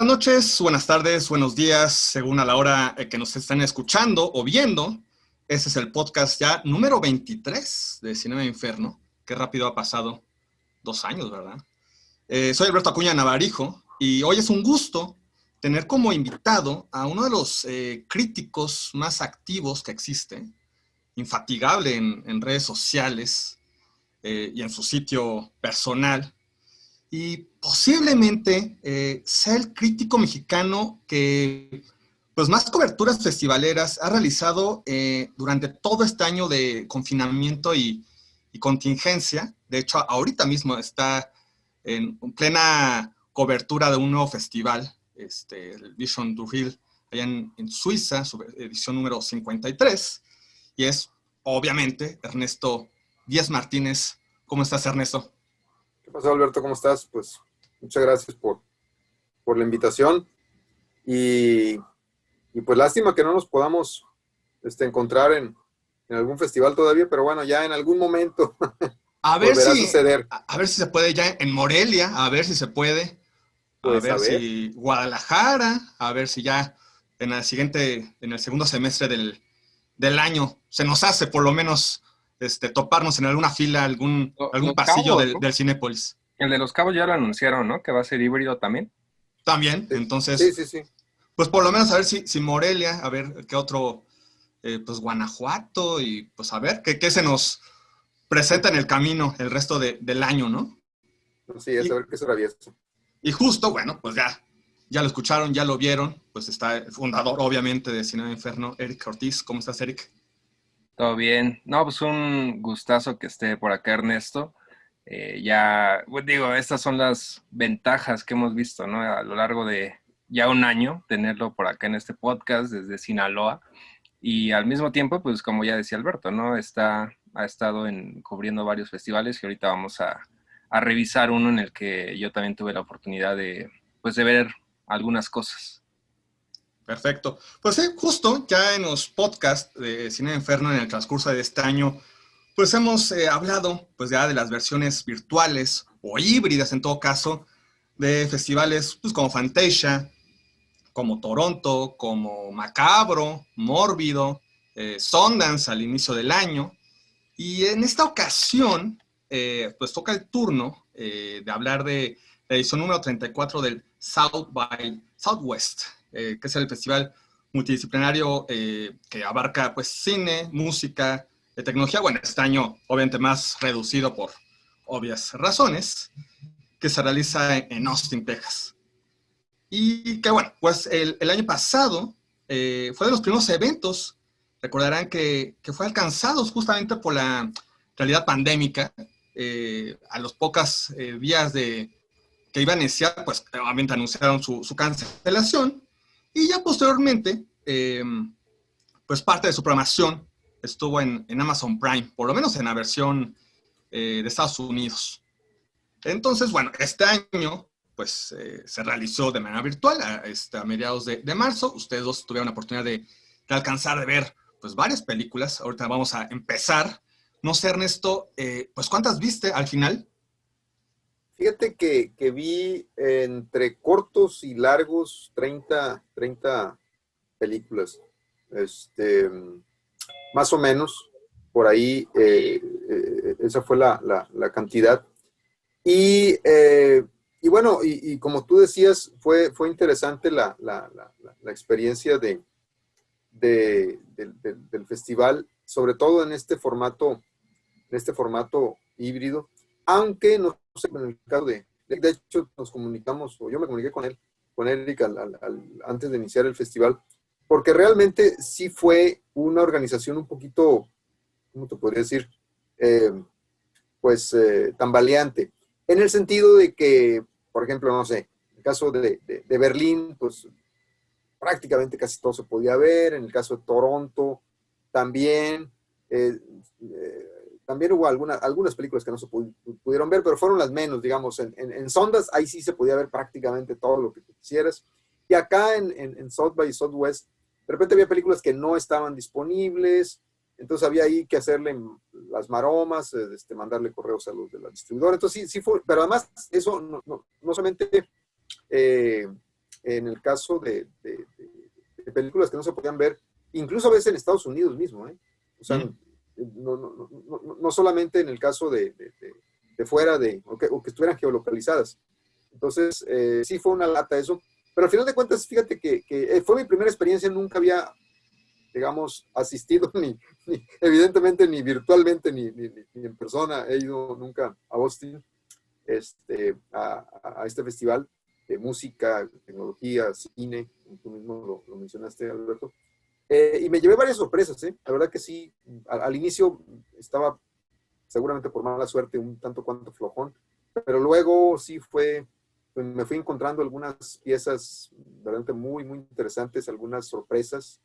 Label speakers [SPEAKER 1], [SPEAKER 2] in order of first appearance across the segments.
[SPEAKER 1] noches, buenas tardes, buenos días, según a la hora que nos están escuchando o viendo. Este es el podcast ya número 23 de Cinema Inferno. Qué rápido ha pasado 2 años, ¿verdad? Soy Alberto Acuña Navarijo y hoy es un gusto tener como invitado a uno de los críticos más activos que existe, infatigable en redes sociales y en su sitio personal, y posiblemente sea el crítico mexicano que pues más coberturas festivaleras ha realizado durante todo este año de confinamiento y contingencia. De hecho, ahorita mismo está en plena cobertura de un nuevo festival, el Vision du Ril, allá en Suiza, su edición número 53, y es obviamente Ernesto Díaz Martínez. ¿Cómo estás, Ernesto?
[SPEAKER 2] ¿Qué pasó, Alberto? ¿Cómo estás? Pues muchas gracias por la invitación y, y pues lástima que no nos podamos encontrar en algún festival todavía, pero bueno, ya en algún momento
[SPEAKER 1] A ver
[SPEAKER 2] volverá a
[SPEAKER 1] si,
[SPEAKER 2] suceder.
[SPEAKER 1] a ver si se puede ya en Morelia, a ver si se puede, a
[SPEAKER 2] Pues a
[SPEAKER 1] ver
[SPEAKER 2] ver,
[SPEAKER 1] si Guadalajara, a ver si ya en el segundo semestre del año se nos hace por lo menos toparnos en alguna fila, algún
[SPEAKER 3] Los
[SPEAKER 1] pasillo
[SPEAKER 3] Cabos,
[SPEAKER 1] del,
[SPEAKER 3] ¿no?
[SPEAKER 1] del Cinépolis.
[SPEAKER 3] El de Los Cabos ya lo anunciaron, ¿no? Que va a ser híbrido también.
[SPEAKER 1] También,
[SPEAKER 2] sí, sí,
[SPEAKER 1] entonces,
[SPEAKER 2] sí, sí.
[SPEAKER 1] pues por lo menos a ver si Morelia, a ver qué otro, pues Guanajuato, y pues a ver qué se nos presenta en el camino el resto del año, ¿no?
[SPEAKER 2] Sí, es a
[SPEAKER 1] Y,
[SPEAKER 2] ver qué se atraviesa.
[SPEAKER 1] Y justo, bueno, pues ya lo escucharon, ya lo vieron, pues está el fundador, obviamente, de Cinema Inferno, Eric Ortiz. ¿Cómo estás, Eric?
[SPEAKER 3] Todo bien. No, pues un gustazo que esté por acá Ernesto. Ya, pues digo, estas son las ventajas que hemos visto, ¿no? A lo largo de ya un año, tenerlo por acá en este podcast desde Sinaloa. Y al mismo tiempo, pues como ya decía Alberto, ¿no? Ha estado cubriendo varios festivales y ahorita vamos a revisar uno en el que yo también tuve la oportunidad pues, de ver algunas cosas.
[SPEAKER 1] Perfecto. Pues sí, justo ya en los podcasts de Cinema Inferno en el transcurso de este año, pues hemos hablado pues ya de las versiones virtuales o híbridas en todo caso de festivales pues como Fantasia, como Toronto, como Macabro, Mórbido, Sundance al inicio del año. Y en esta ocasión, pues toca el turno de hablar de la edición número 34 del South by Southwest, que es el festival multidisciplinario que abarca pues cine, música, tecnología, bueno, este año obviamente más reducido por obvias razones, que se realiza en Austin, Texas. Y que bueno, pues el año pasado fue de los primeros eventos, recordarán que fue alcanzados justamente por la realidad pandémica, a los pocos días de que iban a iniciar, pues obviamente anunciaron su cancelación, y ya posteriormente, pues parte de su programación estuvo en Amazon Prime, por lo menos en la versión de Estados Unidos. Entonces, bueno, este año pues se realizó de manera virtual a mediados de marzo. Ustedes dos tuvieron la oportunidad de alcanzar de ver pues varias películas. Ahorita vamos a empezar. No sé, Ernesto, pues ¿cuántas viste al final?
[SPEAKER 2] Fíjate que vi entre cortos y largos 30 películas. Este, Más o menos, por ahí, esa fue la cantidad. Y, eh, y bueno, y como tú decías, fue interesante la experiencia del festival, sobre todo en este formato híbrido, aunque no sé, en el caso de hecho nos comunicamos, o yo me comuniqué con Eric antes de iniciar el festival, porque realmente sí fue una organización un poquito, ¿cómo te podría decir? Eh, Tambaleante, en el sentido de que, por ejemplo, no sé, en el caso de Berlín, pues prácticamente casi todo se podía ver, en el caso de Toronto también, eh, también hubo algunas películas que no se pudieron ver, pero fueron las menos, digamos, en Sundance ahí sí se podía ver prácticamente todo lo que tú quisieras, y acá en South by Southwest, de repente había películas que no estaban disponibles, entonces había ahí que hacerle las maromas, mandarle correos a los de la distribuidora. Entonces sí fue, pero además eso no solamente en el caso de películas que no se podían ver, incluso a veces en Estados Unidos mismo, ¿eh? O sea, no solamente en el caso de fuera o que estuvieran geolocalizadas. Entonces, sí fue una lata eso, pero al final de cuentas, fíjate que fue mi primera experiencia, nunca había, digamos, asistido evidentemente ni virtualmente ni en persona, he ido nunca a Austin, a este festival de música, tecnología, cine, como tú mismo lo mencionaste, Alberto. Y me llevé varias sorpresas, ¿eh? La verdad que sí, al inicio estaba seguramente por mala suerte un tanto cuanto flojón, pero luego sí me fui encontrando algunas piezas realmente muy, muy interesantes, algunas sorpresas,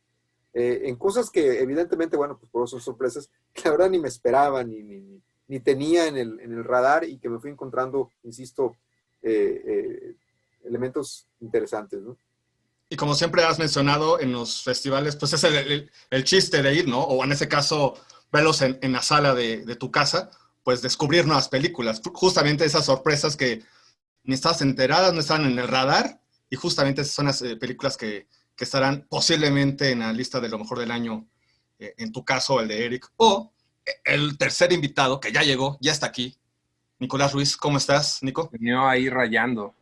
[SPEAKER 2] en cosas que evidentemente, bueno, pues por eso son sorpresas, que la verdad ni me esperaba, ni tenía en el radar y que me fui encontrando, insisto, elementos interesantes, ¿no?
[SPEAKER 1] Y como siempre has mencionado en los festivales, pues es el chiste de ir, ¿no? O en ese caso, verlos en la sala de tu casa, pues descubrir nuevas películas. Justamente esas sorpresas que ni estabas enteradas, no estaban en el radar, y justamente esas son las películas que estarán posiblemente en la lista de lo mejor del año, en tu caso, el de Eric. O el tercer invitado, que ya llegó, ya está aquí, Nicolás Ruiz. ¿Cómo estás, Nico?
[SPEAKER 3] Venió ahí rayando.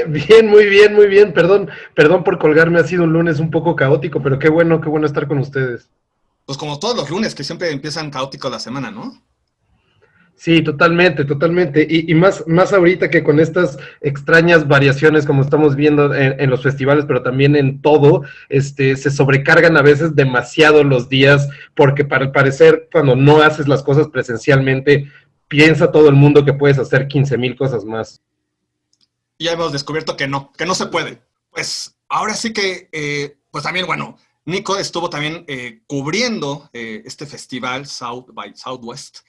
[SPEAKER 4] Bien, muy bien. Perdón por colgarme, ha sido un lunes un poco caótico, pero qué bueno estar con ustedes.
[SPEAKER 1] Pues como todos los lunes, que siempre empiezan caóticos la semana, ¿no?
[SPEAKER 4] Sí, totalmente. Y más ahorita que con estas extrañas variaciones como estamos viendo en los festivales, pero también en todo, se sobrecargan a veces demasiado los días, porque para parecer cuando no haces las cosas presencialmente, piensa todo el mundo que puedes hacer 15,000 cosas más.
[SPEAKER 1] Y ya hemos descubierto que no se puede. Pues ahora sí que, pues también, bueno, Nico estuvo también cubriendo este festival South by Southwest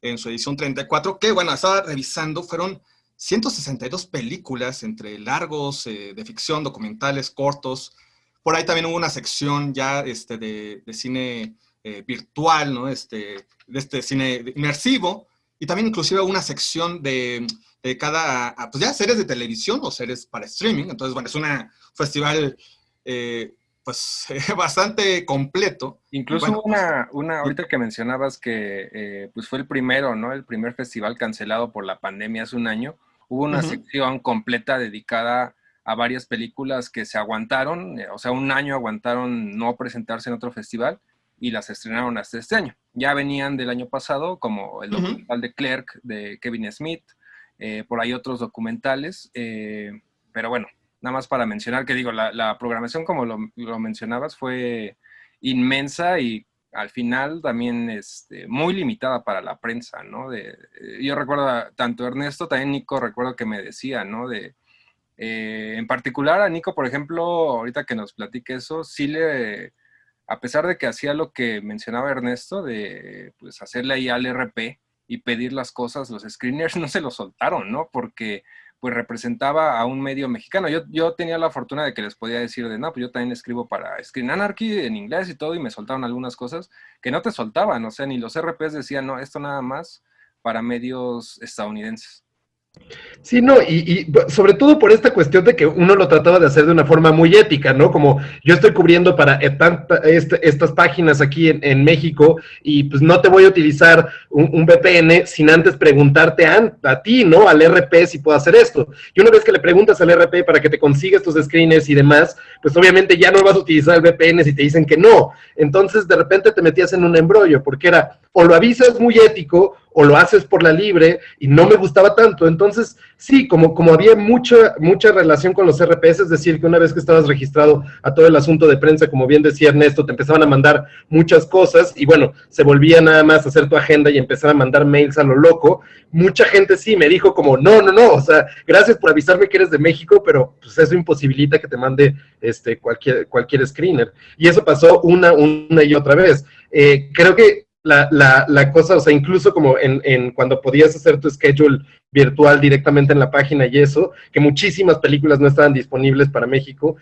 [SPEAKER 1] en su edición 34, que bueno, estaba revisando, fueron 162 películas entre largos, de ficción, documentales, cortos. Por ahí también hubo una sección ya de cine virtual, ¿no? De este cine inmersivo, y también inclusive una sección de cada, pues ya series de televisión o series para streaming. Entonces, bueno, es un festival pues bastante completo.
[SPEAKER 3] Incluso
[SPEAKER 1] bueno,
[SPEAKER 3] una ahorita que mencionabas que pues fue el primero, ¿no? El primer festival cancelado por la pandemia hace un año. Hubo una sección completa dedicada a varias películas que se aguantaron, o sea, un año aguantaron no presentarse en otro festival y las estrenaron hasta este año. Ya venían del año pasado, como el documental de Clerk, de Kevin Smith, por ahí otros documentales, pero bueno, nada más para mencionar que digo, la programación, como lo mencionabas, fue inmensa y al final también muy limitada para la prensa, ¿no? Yo recuerdo, tanto Ernesto, también Nico, recuerdo que me decía, ¿no? En particular a Nico, por ejemplo, ahorita que nos platique eso, sí a pesar de que hacía lo que mencionaba Ernesto, de pues hacerle ahí al RP y pedir las cosas, los screeners no se lo soltaron, ¿no? Porque pues representaba a un medio mexicano. Yo tenía la fortuna de que les podía decir no, pues yo también escribo para Screen Anarchy en inglés y todo, y me soltaron algunas cosas que no te soltaban, o sea, ni los RPs decían, no, esto nada más para medios estadounidenses.
[SPEAKER 4] Sí, no, y sobre todo por esta cuestión de que uno lo trataba de hacer de una forma muy ética, ¿no? Como yo estoy cubriendo para estas páginas aquí en México y pues no te voy a utilizar un VPN sin antes preguntarte a ti, ¿no? Al RP si puedo hacer esto. Y una vez que le preguntas al RP para que te consiga estos screeners y demás, pues obviamente ya no vas a utilizar el VPN si te dicen que no. Entonces de repente te metías en un embrollo porque era o lo avisas muy ético o lo haces por la libre y no me gustaba tanto. Entonces, sí, como había mucha relación con los RPs, es decir, que una vez que estabas registrado a todo el asunto de prensa, como bien decía Ernesto, te empezaban a mandar muchas cosas y bueno, se volvía nada más hacer tu agenda y empezar a mandar mails a lo loco. Mucha gente sí me dijo como, no, o sea, gracias por avisarme que eres de México, pero pues eso imposibilita que te mande cualquier screener. Y eso pasó una y otra vez. Creo que la cosa, o sea, incluso como en cuando podías hacer tu schedule virtual directamente en la página y eso, que muchísimas películas no estaban disponibles para México,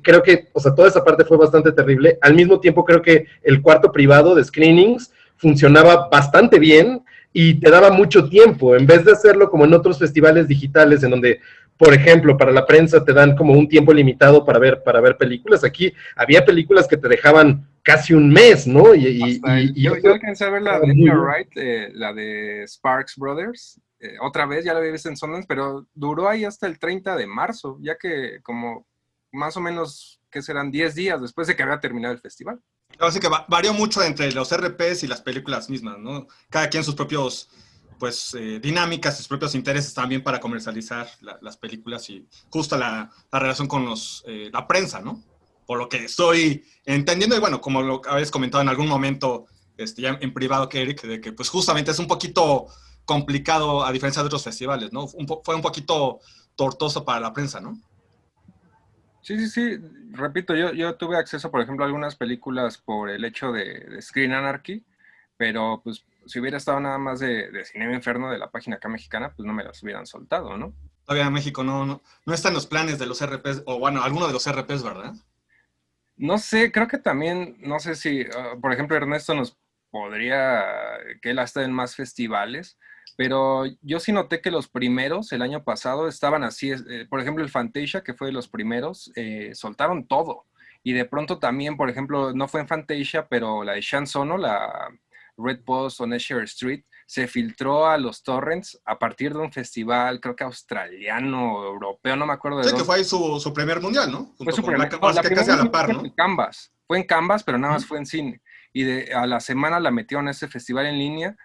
[SPEAKER 4] creo que, o sea, toda esa parte fue bastante terrible. Al mismo tiempo creo que el cuarto privado de screenings funcionaba bastante bien y te daba mucho tiempo, en vez de hacerlo como en otros festivales digitales en donde por ejemplo, para la prensa te dan como un tiempo limitado para ver películas. Aquí había películas que te dejaban casi un mes, ¿no?
[SPEAKER 3] Yo alcancé a ver la de Edgar Wright, la de Sparks Brothers, otra vez, ya la había visto en Sundance, pero duró ahí hasta el 30 de marzo, ya que como más o menos, ¿qué serán? 10 días después de que había terminado el festival.
[SPEAKER 1] Así que varió mucho entre los RPs y las películas mismas, ¿no? Cada quien sus propios, pues, dinámicas, sus propios intereses también para comercializar las películas y justo la relación con la prensa, ¿no? Por lo que estoy entendiendo, y bueno, como lo habéis comentado en algún momento, ya en privado, que Eric, de que pues justamente es un poquito complicado a diferencia de otros festivales, ¿no? Fue un poquito tortuoso para la prensa, ¿no?
[SPEAKER 3] Sí. Repito, yo tuve acceso, por ejemplo, a algunas películas por el hecho de Screen Anarchy, pero pues si hubiera estado nada más de Cinema Inferno de la página acá mexicana, pues no me las hubieran soltado, ¿no?
[SPEAKER 1] Todavía en México no está en los planes de los RPs, o bueno, alguno de los RPs, ¿verdad?
[SPEAKER 3] No sé, creo que también, no sé si, por ejemplo, Ernesto nos podría, que él ha estado en más festivales, pero yo sí noté que los primeros, el año pasado, estaban así, por ejemplo, el Fantasia, que fue de los primeros, soltaron todo. Y de pronto también, por ejemplo, no fue en Fantasia, pero la de Shan Sono, la Red Post on Esher Street, se filtró a los torrents a partir de un festival, creo que australiano, europeo, no me acuerdo de
[SPEAKER 1] Sí, que
[SPEAKER 3] dónde.
[SPEAKER 1] fue ahí su primer mundial, ¿no?
[SPEAKER 3] Fue
[SPEAKER 1] Junto
[SPEAKER 3] su
[SPEAKER 1] con
[SPEAKER 3] primer,
[SPEAKER 1] Michael,
[SPEAKER 3] no,
[SPEAKER 1] ahora sí
[SPEAKER 3] la
[SPEAKER 1] que
[SPEAKER 3] primera
[SPEAKER 1] casi a
[SPEAKER 3] vez
[SPEAKER 1] la par,
[SPEAKER 3] fue
[SPEAKER 1] ¿no?
[SPEAKER 3] en Canvas. Fue en Canvas, pero nada más fue en cine. Y a la semana la metieron a ese festival en línea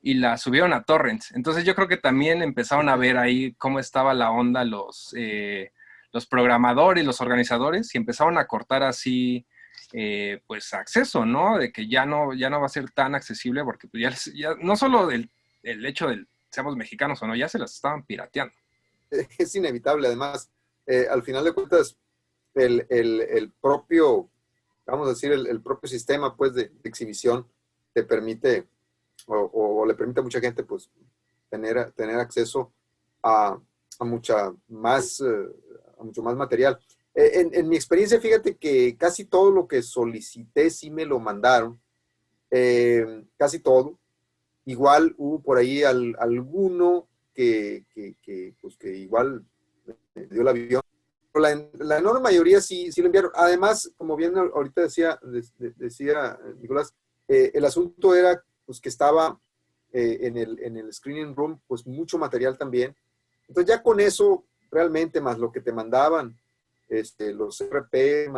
[SPEAKER 3] y la subieron a torrents. Entonces yo creo que también empezaron a ver ahí cómo estaba la onda los programadores, los organizadores, y empezaron a cortar así, pues, acceso, ¿no? De que ya no va a ser tan accesible porque pues, ya no solo el hecho de seamos mexicanos o no, ya se las estaban pirateando.
[SPEAKER 2] Es inevitable, además, al final de cuentas, el propio, vamos a decir, el propio sistema pues, de exhibición te permite, o le permite a mucha gente, pues, tener acceso a, a mucho más material. En mi experiencia, fíjate que casi todo lo que solicité sí me lo mandaron, casi todo. Igual hubo por ahí alguno pues, que igual me dio el avión. Pero la enorme mayoría sí lo enviaron. Además, como bien ahorita decía Nicolás, el asunto era pues, que estaba en el screening room pues mucho material también. Entonces ya con eso, realmente, más lo que te mandaban, los RP,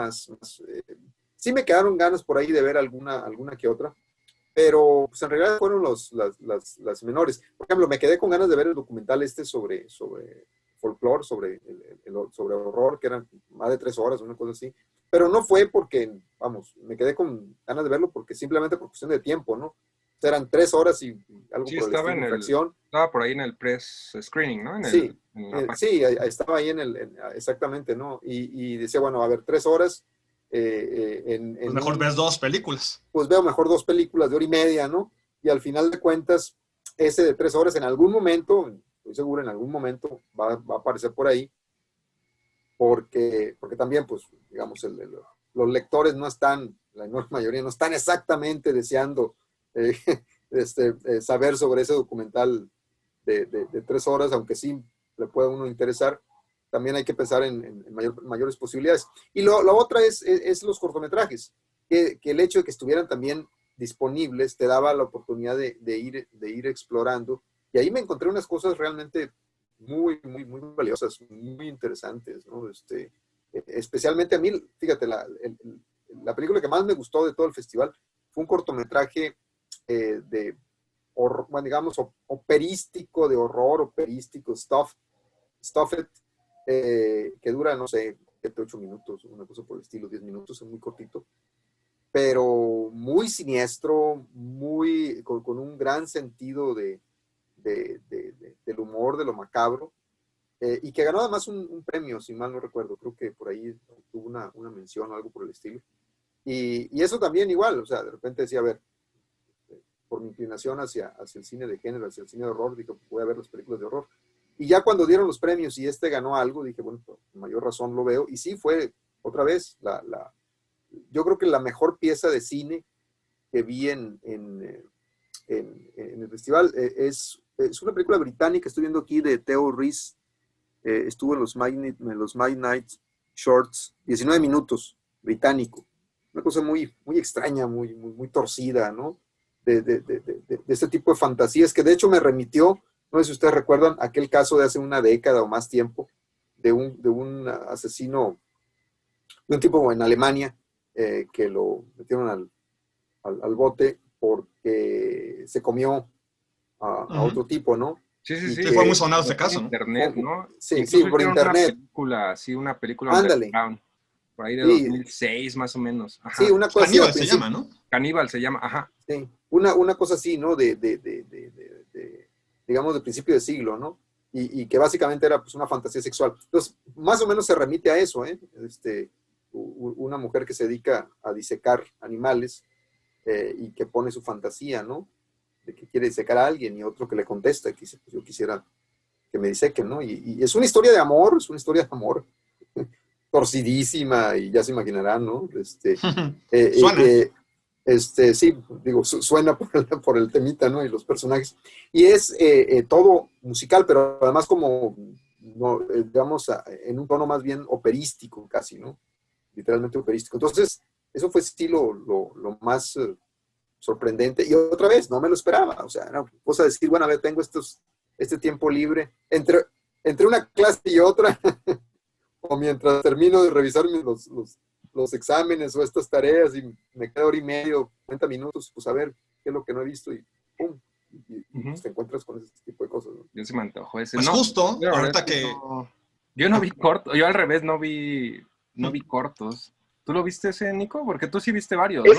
[SPEAKER 2] sí me quedaron ganas por ahí de ver alguna que otra, pero pues en realidad fueron las menores. Por ejemplo, me quedé con ganas de ver el documental sobre folclore, sobre horror, que eran más de 3 horas, una cosa así. Pero no fue porque, vamos, me quedé con ganas de verlo porque simplemente por cuestión de tiempo, ¿no? Eran 3 horas y algo
[SPEAKER 3] Sí,
[SPEAKER 2] por el estilo, fracción.
[SPEAKER 3] estaba por ahí en el press screening, ¿no?
[SPEAKER 2] Sí,
[SPEAKER 3] En la página.
[SPEAKER 2] sí, estaba ahí exactamente, ¿no? Y decía, bueno, a ver, 3 horas.
[SPEAKER 1] Pues mejor ves 2 películas.
[SPEAKER 2] Pues veo mejor 2 películas de hora y media, ¿no? Y al final de cuentas, ese de 3 horas en algún momento, estoy seguro en algún momento va a aparecer por ahí, porque también, pues, digamos, los lectores no están, la enorme mayoría no están exactamente deseando eh, saber sobre ese documental de 3 horas, aunque sí le pueda a uno interesar. También hay que pensar en mayores posibilidades. Y la otra es los cortometrajes, que el hecho de que estuvieran también disponibles te daba la oportunidad de ir explorando. Y ahí me encontré unas cosas realmente muy valiosas, muy interesantes, ¿no? Especialmente a mí, fíjate, la película que más me gustó de todo el festival fue un cortometraje bueno, digamos, operístico, de horror, operístico, Stuffed, que dura, no sé, 7, 8 minutos, una cosa por el estilo, 10 minutos, es muy cortito, pero muy siniestro, con un gran sentido del humor, de lo macabro, y que ganó además un premio, si mal no recuerdo, creo que por ahí tuvo una mención o algo por el estilo. Y eso también igual, o sea, de repente decía, a ver, por mi inclinación hacia el cine de género, hacia el cine de horror, dije, voy a ver las películas de horror. Y ya cuando dieron los premios y ganó algo, dije, bueno, por mayor razón lo veo. Y sí, fue otra vez, yo creo que la mejor pieza de cine que vi en el festival es una película británica, estoy viendo aquí, de Theo Rees, estuvo en los Midnight Shorts, 19 minutos, británico. Una cosa muy, muy extraña, muy torcida, ¿no? De este tipo de fantasías, que de hecho me remitió, no sé si ustedes recuerdan, aquel caso de hace una década o más tiempo, de un asesino, de un tipo en Alemania, que lo metieron al bote porque se comió a otro tipo, ¿no?
[SPEAKER 3] Sí.
[SPEAKER 1] Fue muy sonado ese caso, ¿no?
[SPEAKER 3] Internet, ¿no?
[SPEAKER 2] Sí, por internet.
[SPEAKER 3] Una película
[SPEAKER 2] Ándale.
[SPEAKER 3] Underground, por ahí de
[SPEAKER 2] Sí.
[SPEAKER 3] 2006 más o menos. Ajá.
[SPEAKER 2] Sí, una cosa
[SPEAKER 1] Caníbal
[SPEAKER 2] así.
[SPEAKER 1] se llama, ¿no?
[SPEAKER 3] Caníbal se llama, ajá.
[SPEAKER 2] Sí, una cosa así, ¿no? Digamos, de principio de siglo, ¿no? Y que básicamente era pues una fantasía sexual. Entonces, más o menos se remite a eso, ¿eh? Una mujer que se dedica a disecar animales y que pone su fantasía, ¿no? De que quiere disecar a alguien y otro que le contesta y que dice, pues yo quisiera que me disequen, ¿no? Y es una historia de amor, torcidísima y ya se imaginarán, ¿no?
[SPEAKER 1] Suena.
[SPEAKER 2] Sí, digo, suena por el temita, ¿no? Y los personajes. Y es todo musical, pero además como, no, digamos, en un tono más bien operístico casi, ¿no? Literalmente operístico. Entonces, eso fue sí lo más sorprendente. Y otra vez, no me lo esperaba. O sea, era cosa de decir, bueno, a ver, tengo este tiempo libre entre una clase y otra, o mientras termino de revisar los exámenes o estas tareas y me queda hora y medio, 40 minutos, pues a ver qué es lo que no he visto y ¡pum! Y pues te encuentras con ese tipo de cosas, ¿no?
[SPEAKER 3] Yo se me antojó ese.
[SPEAKER 1] Pues
[SPEAKER 3] no,
[SPEAKER 1] justo,
[SPEAKER 3] yo
[SPEAKER 1] ahorita que...
[SPEAKER 3] Yo no vi cortos, yo al revés no vi cortos. ¿Tú lo viste ese, Nico? Porque tú sí viste varios, ¿no?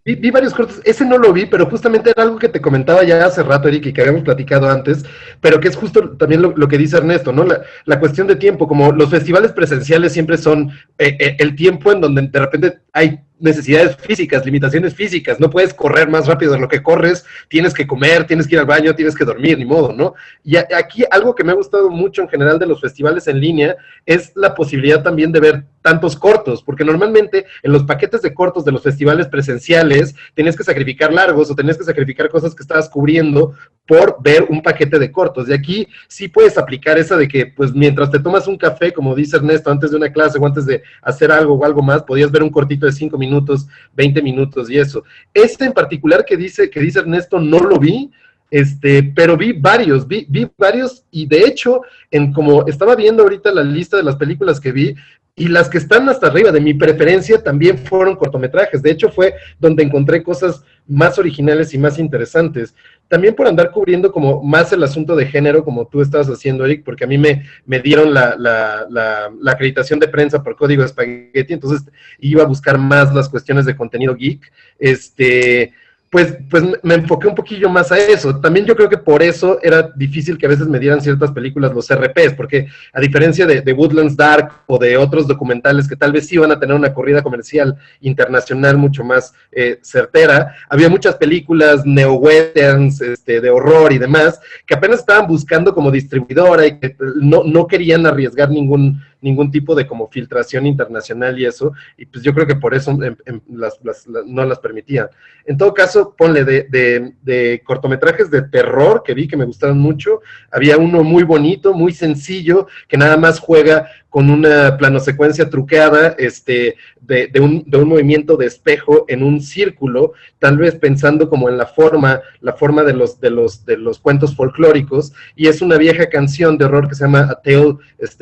[SPEAKER 4] Vi varios cortos, ese no lo vi, pero justamente era algo que te comentaba ya hace rato, Eric, y que habíamos platicado antes, pero que es justo también lo que dice Ernesto, ¿no? La cuestión de tiempo, como los festivales presenciales siempre son el tiempo en donde de repente hay necesidades físicas, limitaciones físicas, no puedes correr más rápido de lo que corres, tienes que comer, tienes que ir al baño, tienes que dormir, ni modo, ¿no? Y aquí algo que me ha gustado mucho en general de los festivales en línea es la posibilidad también de ver tantos cortos, porque normalmente en los paquetes de cortos de los festivales presenciales tenías que sacrificar largos o tenías que sacrificar cosas que estabas cubriendo por ver un paquete de cortos. De aquí sí puedes aplicar esa de que, pues, mientras te tomas un café, como dice Ernesto, antes de una clase o antes de hacer algo o algo más, podías ver un cortito de 5 minutos, 20 minutos y eso. Este en particular que dice Ernesto no lo vi, pero vi varios y de hecho, como estaba viendo ahorita la lista de las películas que vi, y las que están hasta arriba de mi preferencia también fueron cortometrajes. De hecho, fue donde encontré cosas más originales y más interesantes. También por andar cubriendo como más el asunto de género, como tú estabas haciendo, Eric, porque a mí me dieron la acreditación de prensa por Código Espagueti, entonces iba a buscar más las cuestiones de contenido geek. Pues me enfoqué un poquillo más a eso. También yo creo que por eso era difícil que a veces me dieran ciertas películas los RPs, porque a diferencia de Woodlands Dark o de otros documentales que tal vez sí van a tener una corrida comercial internacional mucho más certera, había muchas películas neo-westerns, de horror y demás, que apenas estaban buscando como distribuidora y que no querían arriesgar ningún tipo de como filtración internacional y eso, y pues yo creo que por eso no las permitían. En todo caso, ponle de cortometrajes de terror que vi que me gustaron mucho, había uno muy bonito, muy sencillo, que nada más juega con una planosecuencia truqueada, de un movimiento de espejo en un círculo, tal vez pensando como en la forma de los cuentos folclóricos, y es una vieja canción de horror que se llama A Tale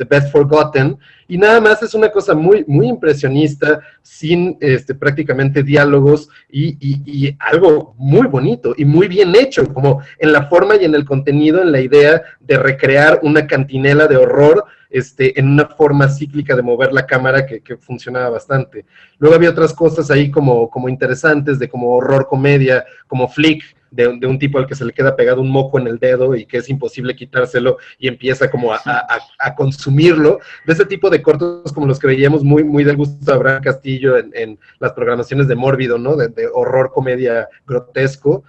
[SPEAKER 4] Best Forgotten, y nada más es una cosa muy, muy impresionista, sin prácticamente diálogos, y algo muy bonito y muy bien hecho, como en la forma y en el contenido, en la idea de recrear una cantinela de horror, en una forma cíclica de mover la cámara que funcionaba bastante. Luego había otras cosas ahí como interesantes, de como horror comedia, como Flick, de un tipo al que se le queda pegado un moco en el dedo y que es imposible quitárselo y empieza como a consumirlo. De ese tipo de cortos como los que veíamos muy, muy del gusto de Abraham Castillo en las programaciones de Mórbido, ¿no? De horror comedia grotesco.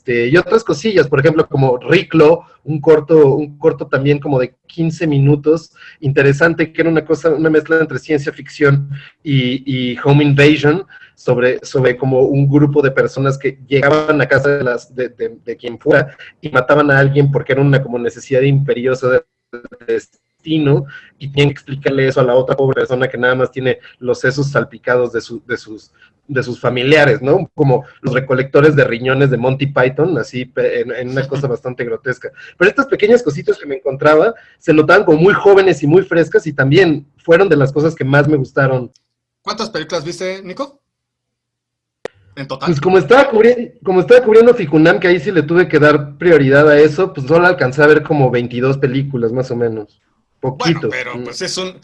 [SPEAKER 4] Y otras cosillas, por ejemplo, como Riclo, un corto también como de 15 minutos, interesante, que era una mezcla entre ciencia ficción y home invasion, sobre como un grupo de personas que llegaban a casa de quien fuera y mataban a alguien porque era una como necesidad imperiosa de destino y tienen que explicarle eso a la otra pobre persona que nada más tiene los sesos salpicados de sus familiares, ¿no? Como los recolectores de riñones de Monty Python, así en una cosa bastante grotesca. Pero estas pequeñas cositas que me encontraba se notaban como muy jóvenes y muy frescas y también fueron de las cosas que más me gustaron.
[SPEAKER 1] ¿Cuántas películas viste, Nico? ¿En total?
[SPEAKER 4] Pues como estaba cubriendo Ficunam, que ahí sí le tuve que dar prioridad a eso, pues solo alcancé a ver como 22 películas más o menos.
[SPEAKER 1] Bueno,
[SPEAKER 4] Poquito.
[SPEAKER 1] pero pues es un...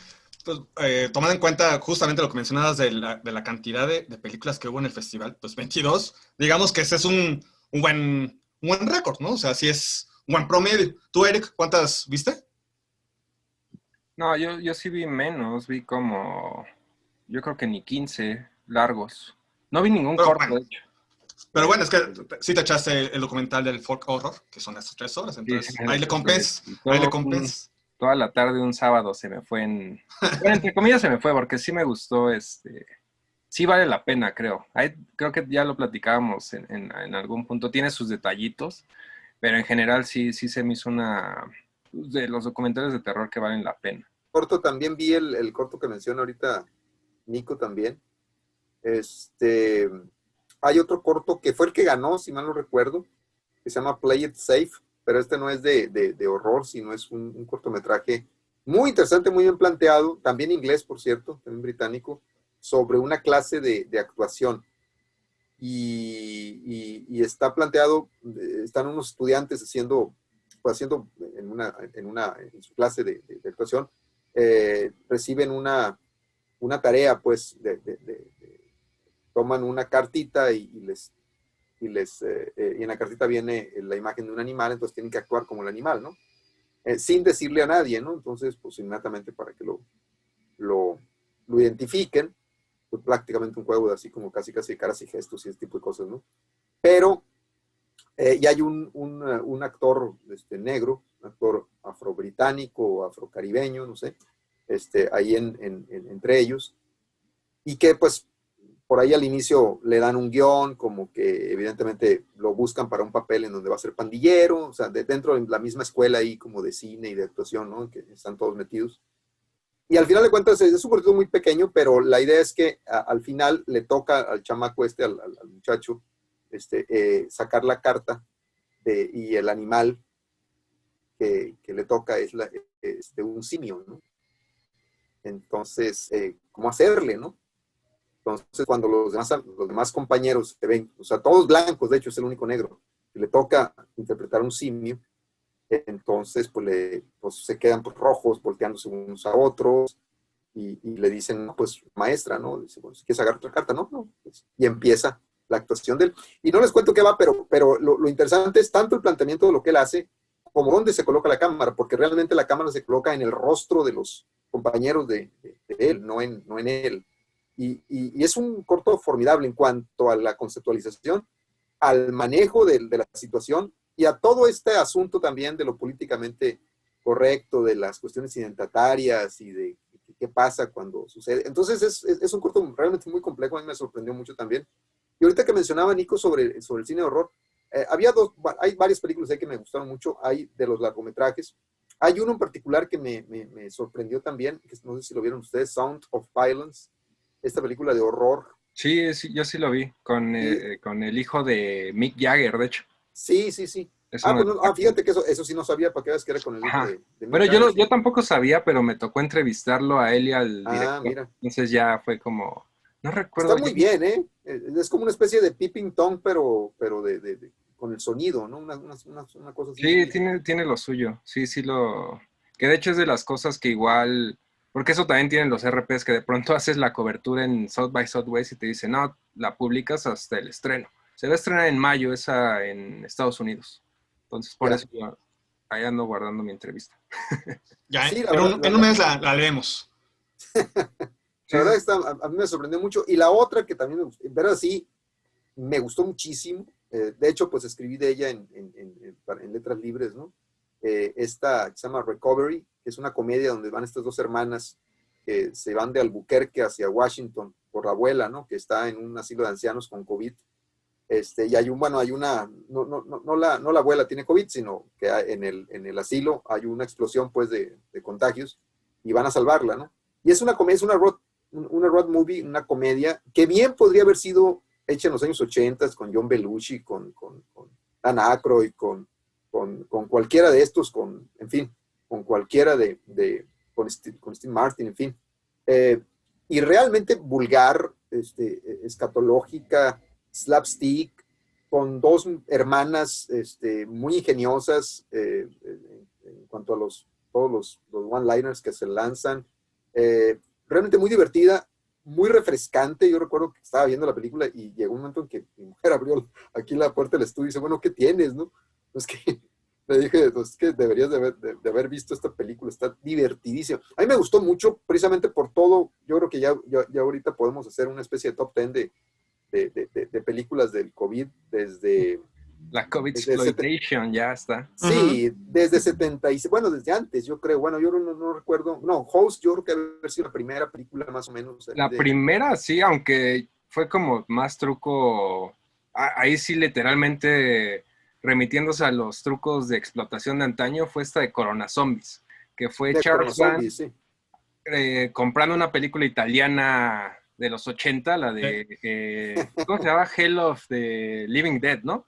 [SPEAKER 1] Pues, tomando en cuenta justamente lo que mencionabas de la cantidad de películas que hubo en el festival, pues 22, digamos que ese es un buen récord, ¿no? O sea, sí es un buen promedio. ¿Tú, Eric, cuántas viste?
[SPEAKER 3] No, yo sí vi menos, vi como, yo creo que ni 15 largos. No vi ningún
[SPEAKER 1] Pero
[SPEAKER 3] corto,
[SPEAKER 1] bueno,
[SPEAKER 3] de hecho.
[SPEAKER 1] pero bueno, es que sí te echaste el documental del folk horror, que son esas 3 horas,
[SPEAKER 3] Sí, sí
[SPEAKER 1] entonces
[SPEAKER 3] me lo
[SPEAKER 1] ahí le
[SPEAKER 3] eché,
[SPEAKER 1] compensas,
[SPEAKER 3] y
[SPEAKER 1] ahí le
[SPEAKER 3] todo
[SPEAKER 1] compensas.
[SPEAKER 3] toda la tarde un sábado se me fue en... Bueno, entre comillas se me fue porque sí me gustó, sí vale la pena, creo. Creo que ya lo platicábamos en algún punto. Tiene sus detallitos, pero en general sí se me hizo de los documentales de terror que valen la pena.
[SPEAKER 2] Corto, también vi el corto que menciona ahorita Nico también. Hay otro corto que fue el que ganó, si mal no recuerdo, que se llama Play It Safe, pero este no es de horror, sino es un cortometraje muy interesante, muy bien planteado, también inglés, por cierto, también británico, sobre una clase de actuación. Y está planteado, están unos estudiantes haciendo en su clase de actuación, reciben una tarea, pues, toman una cartita y en la cartita viene la imagen de un animal, entonces tienen que actuar como el animal, ¿no? Sin decirle a nadie, ¿no? Entonces, pues inmediatamente para que lo identifiquen, pues prácticamente un juego de así como casi caras y gestos y ese tipo de cosas, ¿no? Pero, y hay un actor negro, un actor afrobritánico o afrocaribeño, no sé, ahí entre ellos, y que pues por ahí al inicio le dan un guión, como que evidentemente lo buscan para un papel en donde va a ser pandillero, o sea, dentro de la misma escuela ahí como de cine y de actuación, ¿no? Que están todos metidos. Y al final de cuentas es un cortito muy pequeño, pero la idea es que al final le toca al chamaco al muchacho, sacar la carta y el animal que le toca es un simio, ¿no? Entonces, ¿cómo hacerle, no? Entonces, cuando los demás compañeros se ven, o sea, todos blancos, de hecho es el único negro, que le toca interpretar un simio, entonces pues se quedan pues, rojos, volteándose unos a otros, y le dicen, no, pues maestra, ¿no? Dice, bueno, si quieres agarrar otra carta, no, pues, y empieza la actuación de él. Y no les cuento qué va, pero lo interesante es tanto el planteamiento de lo que él hace, como dónde se coloca la cámara, porque realmente la cámara se coloca en el rostro de los compañeros de él, no en él. Y es un corto formidable en cuanto a la conceptualización, al manejo de la situación y a todo este asunto también de lo políticamente correcto, de las cuestiones identitarias y de qué pasa cuando sucede. Entonces es un corto realmente muy complejo, a mí me sorprendió mucho también. Y ahorita que mencionaba Nico sobre el cine de horror, hay varias películas ahí que me gustaron mucho, hay de los largometrajes. Hay uno en particular que me sorprendió también, que no sé si lo vieron ustedes, Sound of Violence, esta película de horror.
[SPEAKER 3] Sí, yo sí lo vi, con el hijo de Mick Jagger, de hecho.
[SPEAKER 2] Sí. Fíjate que eso sí no sabía, para que veas que era con el hijo de Mick
[SPEAKER 3] Bueno,
[SPEAKER 2] Jagger.
[SPEAKER 3] yo tampoco sabía, pero me tocó entrevistarlo a él y al director.
[SPEAKER 2] Mira.
[SPEAKER 3] Entonces ya fue como, no recuerdo.
[SPEAKER 2] Está muy bien, ¿eh? Es como una especie de peeping Tom, pero con el sonido, ¿no? Una cosa así.
[SPEAKER 3] Sí, tiene lo suyo. Sí, que de hecho es de las cosas que igual, porque eso también tienen los RPs, que de pronto haces la cobertura en South by Southwest y te dicen, no, la publicas hasta el estreno. Se va a estrenar en mayo esa en Estados Unidos. Entonces por eso yo ahí ando guardando mi entrevista.
[SPEAKER 1] Ya,
[SPEAKER 2] sí,
[SPEAKER 1] en un mes la leemos.
[SPEAKER 2] La verdad es que a mí me sorprendió mucho. Y la otra que también me gustó, en verdad sí, me gustó muchísimo. De hecho, pues escribí de ella en Letras Libres, ¿no? Esta que se llama Recovery, que es una comedia donde van estas dos hermanas que se van de Albuquerque hacia Washington por la abuela, ¿no? Que está en un asilo de ancianos con COVID. Y hay una, no la abuela tiene COVID, sino que en el asilo hay una explosión, pues, de contagios y van a salvarla, ¿no? Y es una comedia, es una road movie, una comedia que bien podría haber sido hecha en los años 80 con John Belushi, con Dan Aykroyd, con cualquiera de estos, en fin, con cualquiera con Steve Martin, en fin. Y realmente vulgar, escatológica, slapstick, con dos hermanas muy ingeniosas en cuanto a todos los one-liners que se lanzan. Realmente muy divertida, muy refrescante. Yo recuerdo que estaba viendo la película y llegó un momento en que mi mujer abrió aquí la puerta del estudio y dice, bueno, ¿qué tienes, no? Es que le dije, pues, que deberías de haber visto esta película, está divertidísima. A mí me gustó mucho, precisamente por todo. Yo creo que ya ahorita podemos hacer una especie de top 10 de películas del COVID desde...
[SPEAKER 3] La COVID exploitation ya está.
[SPEAKER 2] Sí, desde 76, bueno, desde antes, yo creo. Bueno, yo no recuerdo. No, Host, yo creo que debe haber sido la primera película más o menos.
[SPEAKER 3] La primera, sí, aunque fue como más truco, ahí sí literalmente remitiéndose a los trucos de explotación de antaño, fue esta de Corona Zombies, que fue Charles Band
[SPEAKER 2] sí.
[SPEAKER 3] Comprando una película italiana de los 80, la de, ¿cómo se llama? Hell of the Living Dead, ¿no?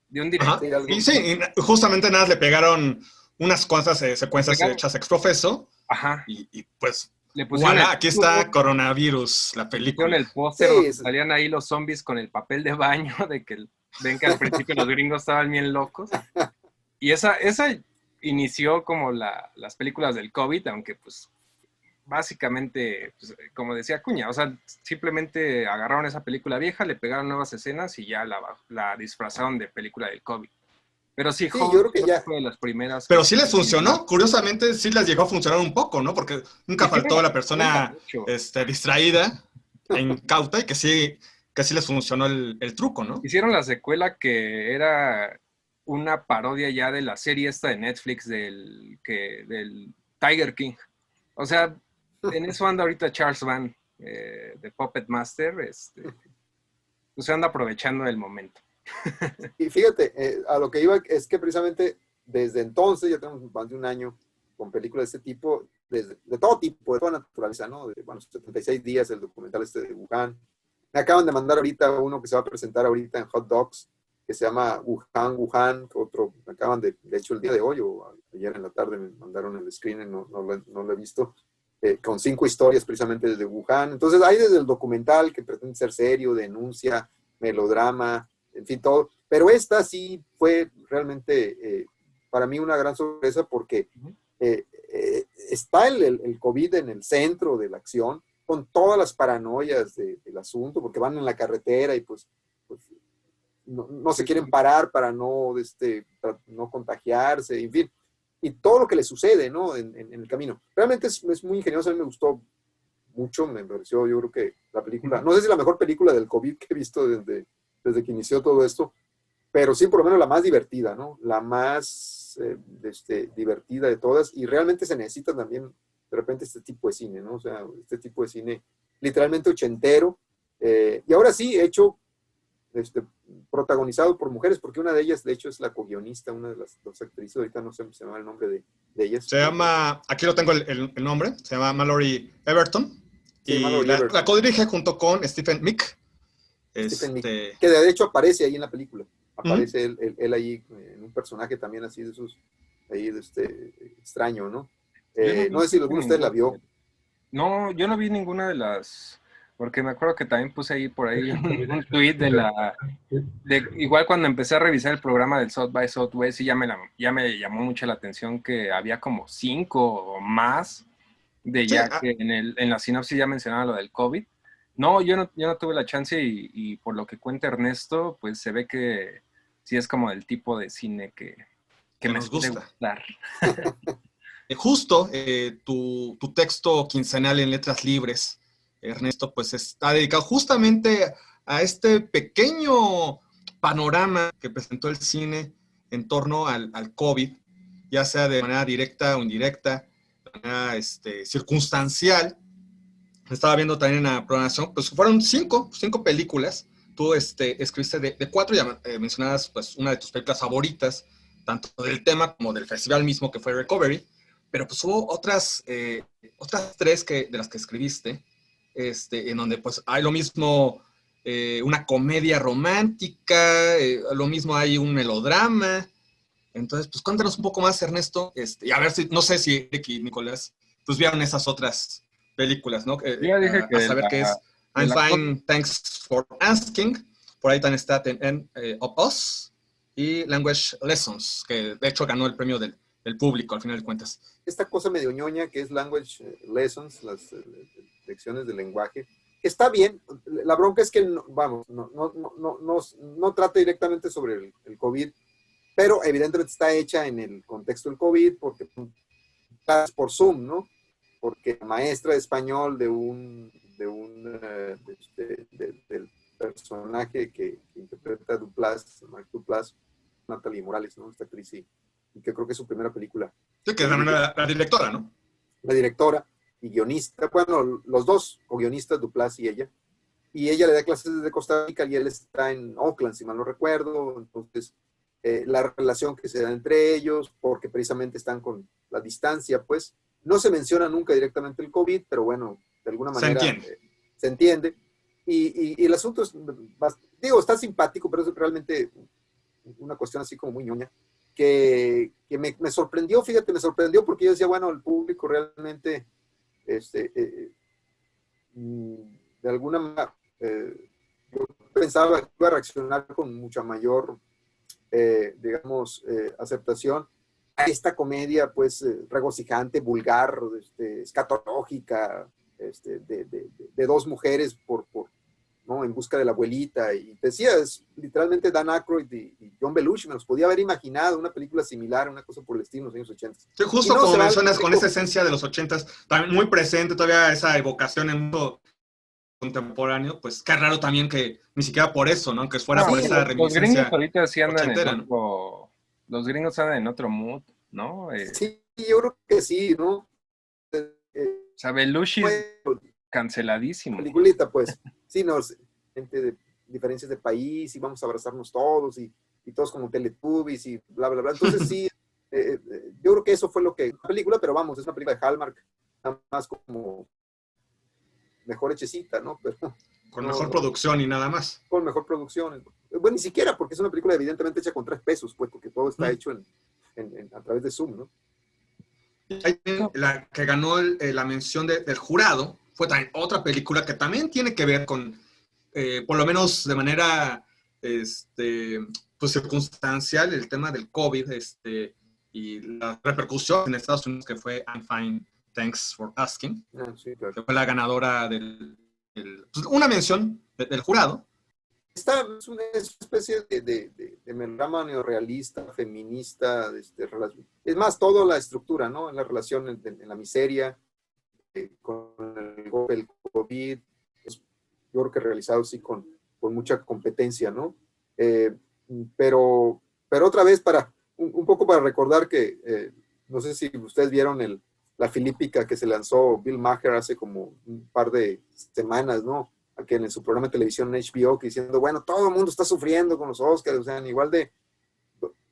[SPEAKER 3] De un director.
[SPEAKER 1] Y sí, justamente nada, le pegaron unas cuantas secuencias hechas ex profeso.
[SPEAKER 3] Ajá.
[SPEAKER 1] Y pues,
[SPEAKER 3] le pusieron
[SPEAKER 1] aquí está Coronavirus, la película.
[SPEAKER 3] Le pusieron el póster, salían ahí los zombies con el papel de baño, de que ven que al principio los gringos estaban bien locos. Y esa inició como las películas del COVID, aunque pues básicamente, pues, como decía Cuña, o sea, simplemente agarraron esa película vieja, le pegaron nuevas escenas y ya la disfrazaron de película del COVID. Pero sí,
[SPEAKER 2] yo creo que ya
[SPEAKER 3] fue de las primeras.
[SPEAKER 1] Pero sí les funcionó, curiosamente sí les llegó a funcionar un poco, ¿no? Porque nunca faltó la persona distraída e incauta y que sí les funcionó el truco, ¿no?
[SPEAKER 3] Hicieron la secuela que era una parodia ya de la serie esta de Netflix del Tiger King. O sea, en eso anda ahorita Charles Band, de Puppet Master, pues se anda aprovechando el momento.
[SPEAKER 2] Y fíjate, a lo que iba es que precisamente desde entonces, ya tenemos más de un año con películas de este tipo, de todo tipo, de toda naturaleza, ¿no? 76 días, el documental de Wuhan. Me acaban de mandar ahorita uno que se va a presentar ahorita en Hot Dogs, que se llama Wuhan, otro, me acaban de hecho el día de hoy o ayer en la tarde me mandaron el screening, no lo he visto, con 5 historias precisamente desde Wuhan. Entonces hay desde el documental que pretende ser serio, denuncia, melodrama, en fin, todo. Pero esta sí fue realmente para mí una gran sorpresa porque está el COVID en el centro de la acción, con todas las paranoias del asunto, porque van en la carretera y pues no se quieren parar para no contagiarse, en fin. Y todo lo que le sucede, ¿no? En el camino. Realmente es muy ingenioso, a mí me gustó mucho, me pareció, yo creo que la película, no sé si la mejor película del COVID que he visto desde que inició todo esto, pero sí por lo menos la más divertida, ¿no? La más divertida de todas, y realmente se necesita también de repente este tipo de cine, ¿no? O sea, este tipo de cine literalmente ochentero, y ahora sí, hecho, protagonizado por mujeres, porque una de ellas, de hecho, es la co-guionista, una de las dos actrices, ahorita no sé se llama el nombre de ellas.
[SPEAKER 1] Se llama, aquí lo tengo el nombre, se llama Mallory Everton, sí, y Mallory Everton. La co-dirige junto con Stephen Meek.
[SPEAKER 2] Stephen Meek, que de hecho aparece ahí en la película, aparece él ahí en un personaje también así de esos, ahí extraño, ¿no? No sé si alguno de ustedes la vio.
[SPEAKER 3] No, yo no vi ninguna de las, porque me acuerdo que también puse ahí por ahí un tweet igual cuando empecé a revisar el programa del South by Southwest, y ya me llamó mucho la atención que había como 5 o más que en la sinopsis ya mencionaba lo del COVID. No, yo no tuve la chance y por lo que cuenta Ernesto, pues se ve que sí es como el tipo de cine que me
[SPEAKER 1] nos gusta.
[SPEAKER 3] Gustar.
[SPEAKER 1] Justo tu texto quincenal en Letras Libres, Ernesto, pues está dedicado justamente a este pequeño panorama que presentó el cine en torno al COVID, ya sea de manera directa o indirecta, de manera circunstancial. Estaba viendo también en la programación, pues fueron cinco películas tú escribiste de 4, ya mencionadas pues una de tus películas favoritas, tanto del tema como del festival mismo que fue Recovery, pero pues hubo otras 3 de las que escribiste, en donde pues hay lo mismo una comedia romántica, lo mismo hay un melodrama. Entonces, pues cuéntanos un poco más, Ernesto, y a ver si, no sé si Eric y Nicolás, pues vieron esas otras películas, ¿no?
[SPEAKER 3] Yo ya dije que
[SPEAKER 1] a saber qué es I'm Fine, Thanks for Asking, por ahí también está Of Us y Language Lessons, que de hecho ganó el premio del público, al final de cuentas.
[SPEAKER 2] Esta cosa medio ñoña que es Language Lessons, las lecciones de lenguaje, está bien. La bronca es que, no trata directamente sobre el COVID, pero evidentemente está hecha en el contexto del COVID, porque clases por Zoom, ¿no? Porque la maestra de español del personaje que interpreta Duplass, Mark Duplass, Natalie Morales, ¿no? Esta actriz, y que creo que es su primera película.
[SPEAKER 1] Sí, que es la directora, ¿no?
[SPEAKER 2] La directora y guionista, bueno, los dos, co-guionistas, Duplass y ella le da clases desde Costa Rica y él está en Oakland, si mal no recuerdo. Entonces, la relación que se da entre ellos, porque precisamente están con la distancia, pues, no se menciona nunca directamente el COVID, pero bueno, de alguna manera se entiende. Y el asunto es, está simpático, pero es realmente una cuestión así como muy ñoña, que me sorprendió, fíjate, porque yo decía, bueno, el público realmente, de alguna manera, yo pensaba que iba a reaccionar con mucha mayor, aceptación a esta comedia, pues, regocijante, vulgar, escatológica, de dos mujeres ¿no? en busca de la abuelita, y te decía, es literalmente Dan Aykroyd y John Belushi, me los podía haber imaginado, una película similar, una cosa por el estilo en los años 80.
[SPEAKER 1] Sí, justo no, como mencionas, con esa esencia de los 80, también muy presente todavía esa evocación en mundo contemporáneo, pues qué raro también que ni siquiera por eso, ¿no? Que fuera por esa reminiscencia.
[SPEAKER 3] Los gringos ahorita sí andan
[SPEAKER 1] ochentera,
[SPEAKER 3] ¿no? Los gringos andan en otro mood, ¿no?
[SPEAKER 2] Sí, yo creo que sí, ¿no?
[SPEAKER 3] O sea, Belushi canceladísimo.
[SPEAKER 2] Peliculita, pues. Sí, no, gente de diferencias de país y vamos a abrazarnos todos y todos como Teletubbies y bla, bla, bla. Entonces sí, yo creo que eso fue lo que... La película, pero vamos, es una película de Hallmark, nada más como mejor hechecita, ¿no? Pero,
[SPEAKER 1] con mejor producción y nada más.
[SPEAKER 2] Con mejor producción. Bueno, ni siquiera, porque es una película evidentemente hecha con 3 pesos, pues, porque todo está hecho a través de Zoom, ¿no?
[SPEAKER 1] La que ganó la mención del jurado fue también otra película que también tiene que ver con, por lo menos de manera pues circunstancial, el tema del COVID y la repercusión en Estados Unidos, que fue I'm Fine, Thanks for Asking,
[SPEAKER 2] sí, claro.
[SPEAKER 1] que fue la ganadora pues una mención del jurado.
[SPEAKER 2] Esta es una especie de melodrama neorrealista, feminista, es más, toda la estructura, ¿no? En la relación en la miseria, con el COVID, pues, yo creo que realizado sí con mucha competencia, ¿no? Pero otra vez, un poco para recordar que, no sé si ustedes vieron la filípica que se lanzó Bill Maher hace como un par de semanas, ¿no? Aquí en su programa de televisión en HBO, que diciendo, bueno, todo el mundo está sufriendo con los Oscars, o sea, igual de,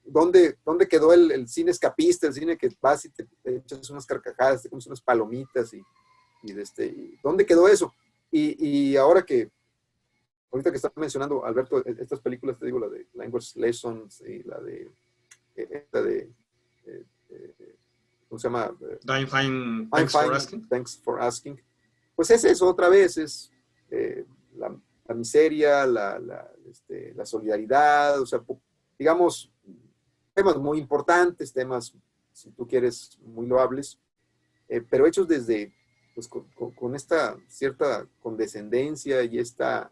[SPEAKER 2] ¿dónde quedó el cine escapista, el cine que vas y te echas unas carcajadas, te comes unas palomitas y ¿dónde quedó eso? Y ahora ahorita que estás mencionando, Alberto, estas películas, te digo, la de Language Lessons y la de, ¿cómo se llama?
[SPEAKER 1] I'm Fine,
[SPEAKER 2] Thanks for Asking. Pues es eso, otra vez, es la miseria, la solidaridad, o sea, digamos, temas muy importantes, temas, si tú quieres, muy loables, pero hechos desde, pues, con esta cierta condescendencia y esta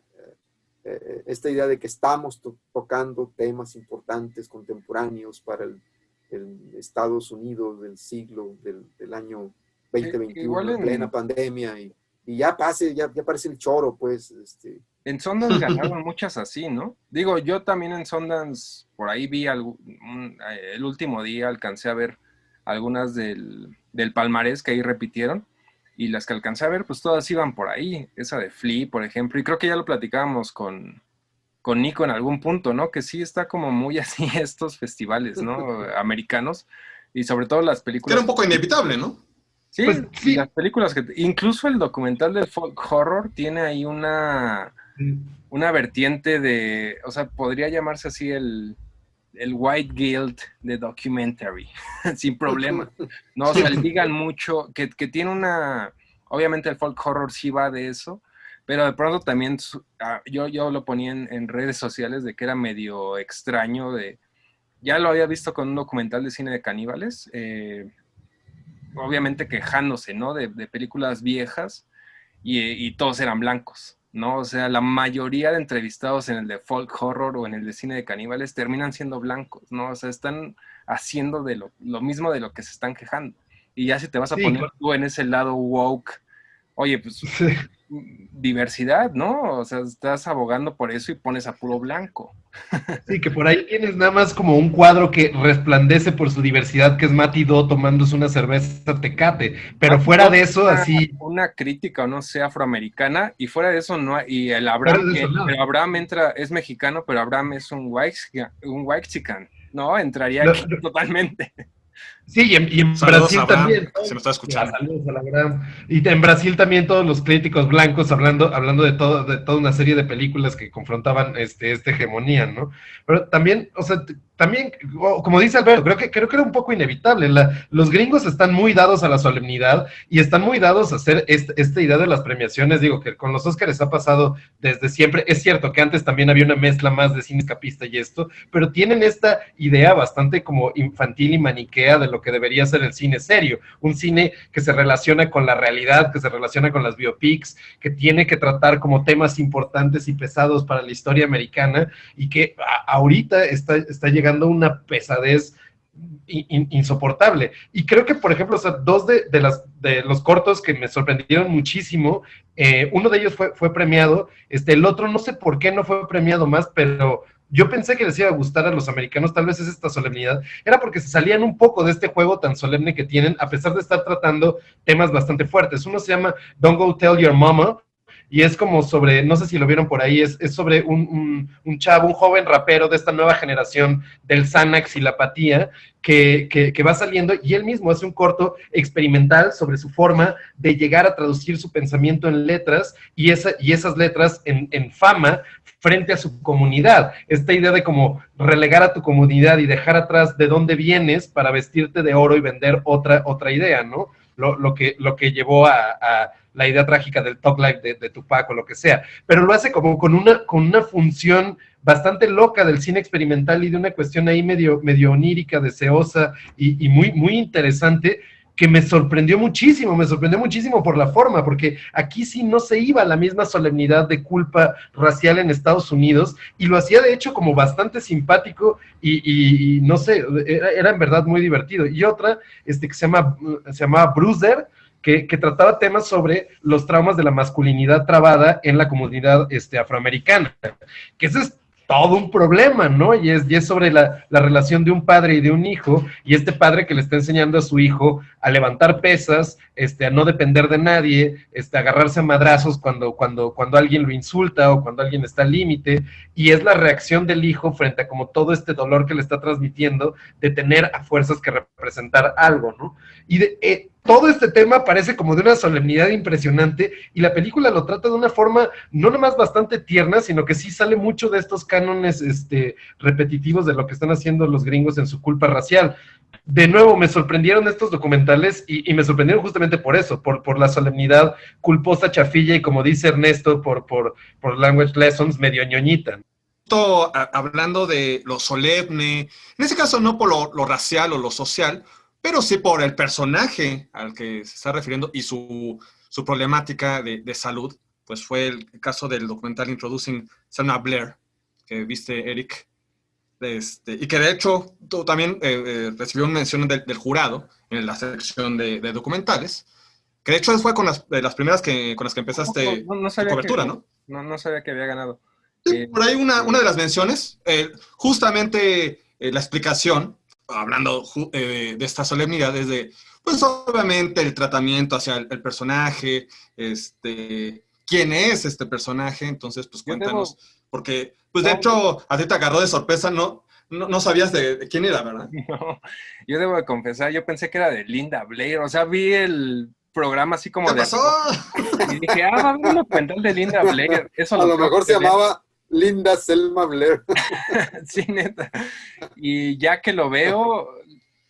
[SPEAKER 2] idea de que estamos tocando temas importantes, contemporáneos para el Estados Unidos del siglo, del año 2021, en plena pandemia, y ya parece el choro, pues.
[SPEAKER 3] En Sundance ganaron muchas así, ¿no? Digo, yo también en Sundance, por ahí vi el último día, alcancé a ver algunas del palmarés que ahí repitieron, y las que alcancé a ver, pues todas iban por ahí. Esa de Flea, por ejemplo, y creo que ya lo platicábamos con con Nico en algún punto, ¿no? Que sí está como muy así estos festivales, ¿no? Americanos, y sobre todo las
[SPEAKER 1] Que era
[SPEAKER 3] películas.
[SPEAKER 1] un poco inevitable, ¿no?
[SPEAKER 3] Sí,
[SPEAKER 4] Pues sí.
[SPEAKER 3] las películas que... Incluso el documental del folk horror tiene ahí una vertiente de... O sea, podría llamarse así el White Guild de documentary, sin problema. No, o sea, ligan mucho, que tiene una... Obviamente el folk horror sí va de eso, pero de pronto también yo lo ponía en redes sociales de que era medio extraño de... Ya lo había visto con un documental de cine de caníbales, obviamente quejándose, ¿no? De películas viejas y todos eran blancos, ¿no? O sea, la mayoría de entrevistados en el de folk horror o en el de cine de caníbales terminan siendo blancos, ¿no? O sea, están haciendo de lo mismo de lo que se están quejando. Y ya si te vas a
[SPEAKER 4] Sí,
[SPEAKER 3] poner
[SPEAKER 4] claro.
[SPEAKER 3] tú en ese lado woke, oye, pues
[SPEAKER 4] Sí.
[SPEAKER 3] diversidad, ¿no? O sea, estás abogando por eso y pones a puro blanco.
[SPEAKER 4] Sí, que por ahí tienes nada más como un cuadro que resplandece por su diversidad, que es Mati Do tomándose una cerveza Tecate, pero
[SPEAKER 3] Mati
[SPEAKER 4] fuera
[SPEAKER 3] Dog
[SPEAKER 4] de
[SPEAKER 3] es
[SPEAKER 4] eso, así,
[SPEAKER 3] una crítica, o no sé, afroamericana, y fuera de eso no hay, y el
[SPEAKER 4] fuera
[SPEAKER 3] Abraham,
[SPEAKER 4] de eso, nada.
[SPEAKER 3] pero Abraham entra, es mexicano, pero Abraham es un Waxican, ¿no? Entraría
[SPEAKER 4] Lo-
[SPEAKER 3] aquí
[SPEAKER 4] lo-
[SPEAKER 3] totalmente.
[SPEAKER 4] Sí, y en
[SPEAKER 1] Saludos a
[SPEAKER 4] Brasil
[SPEAKER 1] Abraham,
[SPEAKER 4] también.
[SPEAKER 1] que se me está
[SPEAKER 4] Ya,
[SPEAKER 1] escuchando.
[SPEAKER 4] saludos a la gran. Y en Brasil también todos los críticos blancos hablando de toda una serie de películas que confrontaban esta hegemonía, ¿no? Pero también, o sea, también, como dice Alberto, creo que era un poco inevitable. Los gringos están muy dados a la solemnidad y están muy dados a hacer esta idea de las premiaciones. Digo que con los Óscares ha pasado desde siempre. Es cierto que antes también había una mezcla más de cine escapista y esto, pero tienen esta idea bastante como infantil y maniquea de lo que debería ser el cine serio, un cine que se relaciona con la realidad, que se relaciona con las biopics, que tiene que tratar como temas importantes y pesados para la historia americana y que ahorita está llegando a una pesadez insoportable. Y creo que, por ejemplo, o sea, dos de los cortos que me sorprendieron muchísimo, uno de ellos fue premiado, el otro no sé por qué no fue premiado más, pero yo pensé que les iba a gustar a los americanos, tal vez es esta solemnidad, era porque se salían un poco de este juego tan solemne que tienen, a pesar de estar tratando temas bastante fuertes. Uno se llama Don't Go Tell Your Mama, y es como sobre, no sé si lo vieron por ahí, es sobre un chavo, un joven rapero de esta nueva generación del Xanax y la apatía, que va saliendo y él mismo hace un corto experimental sobre su forma de llegar a traducir su pensamiento en letras y esas letras en fama frente a su comunidad. Esta idea de como relegar a tu comunidad y dejar atrás de dónde vienes para vestirte de oro y vender otra idea, ¿no? Lo que llevó a la idea trágica del Talk Life de Tupac o lo que sea, pero lo hace como con una función bastante loca del cine experimental y de una cuestión ahí medio onírica, deseosa y muy interesante, que me sorprendió muchísimo por la forma, porque aquí sí no se iba a la misma solemnidad de culpa racial en Estados Unidos, y lo hacía de hecho como bastante simpático y no sé, era en verdad muy divertido. Y otra, que se llama Bruiser, que trataba temas sobre los traumas de la masculinidad trabada en la comunidad afroamericana, que eso es todo un problema, ¿no? Y es sobre la relación de un padre y de un hijo, y este padre que le está enseñando a su hijo a levantar pesas, a no depender de nadie, a agarrarse a madrazos cuando alguien lo insulta o cuando alguien está al límite, y es la reacción del hijo frente a como todo este dolor que le está transmitiendo de tener a fuerzas que representar algo, ¿no? Y todo este tema parece como de una solemnidad impresionante y la película lo trata de una forma no nomás bastante tierna, sino que sí sale mucho de estos cánones repetitivos de lo que están haciendo los gringos en su culpa racial. De nuevo, me sorprendieron estos documentales y me sorprendieron justamente por eso, por la solemnidad culposa, chafilla y, como dice Ernesto, por language lessons medio ñoñita.
[SPEAKER 1] Hablando de lo solemne, en ese caso no por lo racial o lo social, pero sí por el personaje al que se está refiriendo y su problemática de salud, pues fue el caso del documental Introducing Selma Blair, que viste, Eric, y que de hecho también recibió una mención del jurado en la sección de documentales, que de hecho fue de las primeras con las que empezaste
[SPEAKER 3] No
[SPEAKER 1] tu
[SPEAKER 3] sabía
[SPEAKER 1] cobertura, ¿no?
[SPEAKER 3] No sabía que había ganado.
[SPEAKER 1] Sí, por ahí una de las menciones, justamente la explicación, hablando de esta solemnidad, es de, pues obviamente el tratamiento hacia el personaje, quién es este personaje, entonces pues
[SPEAKER 3] Yo
[SPEAKER 1] cuéntanos Porque, pues de
[SPEAKER 3] No,
[SPEAKER 1] hecho, a ti te agarró de sorpresa, no sabías de quién era, ¿verdad?
[SPEAKER 3] no, yo debo de confesar, yo pensé que era de Linda Blair, o sea, vi el programa así como
[SPEAKER 1] ¿Qué
[SPEAKER 3] de
[SPEAKER 1] pasó?
[SPEAKER 3] y dije, va a haber un documental de Linda Blair, eso
[SPEAKER 2] A
[SPEAKER 3] lo
[SPEAKER 2] lo
[SPEAKER 3] tengo
[SPEAKER 2] mejor
[SPEAKER 3] que
[SPEAKER 2] se
[SPEAKER 3] ver.
[SPEAKER 2] llamaba Linda Selma Blair.
[SPEAKER 3] Sí, neta. Y ya que lo veo,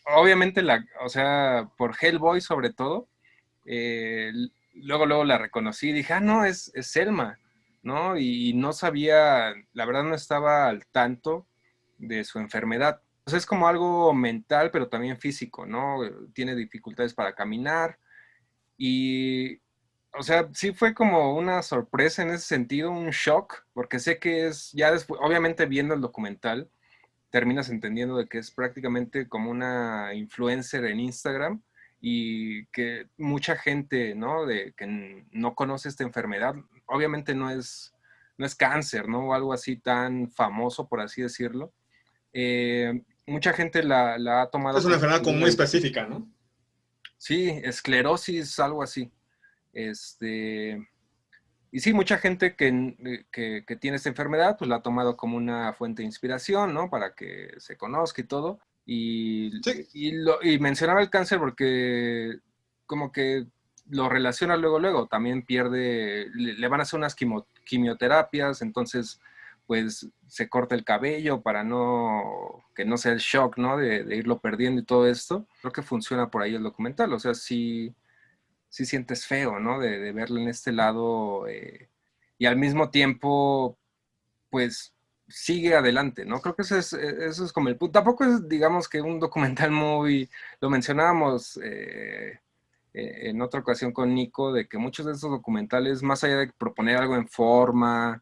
[SPEAKER 3] obviamente, o sea, por Hellboy sobre todo, luego la reconocí y dije, no, es Selma, ¿no? Y no sabía, la verdad no estaba al tanto de su enfermedad. O sea, es como algo mental, pero también físico, ¿no? Tiene dificultades para caminar y, o sea, sí fue como una sorpresa en ese sentido, un shock, porque sé que es, ya después, obviamente viendo el documental, terminas entendiendo de que es prácticamente como una influencer en Instagram y que mucha gente, ¿no? De que no conoce esta enfermedad, obviamente no es cáncer, ¿no? O algo así tan famoso, por así decirlo. Mucha gente la ha tomado
[SPEAKER 1] Es una
[SPEAKER 3] como
[SPEAKER 1] enfermedad como muy
[SPEAKER 3] figura.
[SPEAKER 1] específica, ¿no?
[SPEAKER 3] Sí, esclerosis, algo así. Este, y sí, mucha gente que tiene esta enfermedad, pues la ha tomado como una fuente de inspiración, ¿no? Para que se conozca y todo. Y,
[SPEAKER 1] Sí,
[SPEAKER 3] y mencionaba el cáncer porque como que lo relaciona luego. También le van a hacer unas quimioterapias, entonces pues se corta el cabello para que no sea el shock, ¿no? De irlo perdiendo y todo esto. Creo que funciona por ahí el documental, o sea, sí sientes feo, ¿no? De verlo en este lado y al mismo tiempo, pues sigue adelante, ¿no? Creo que eso es como el punto. Tampoco es, digamos, que un documental lo mencionábamos en otra ocasión con Nico, de que muchos de estos documentales, más allá de proponer algo en forma,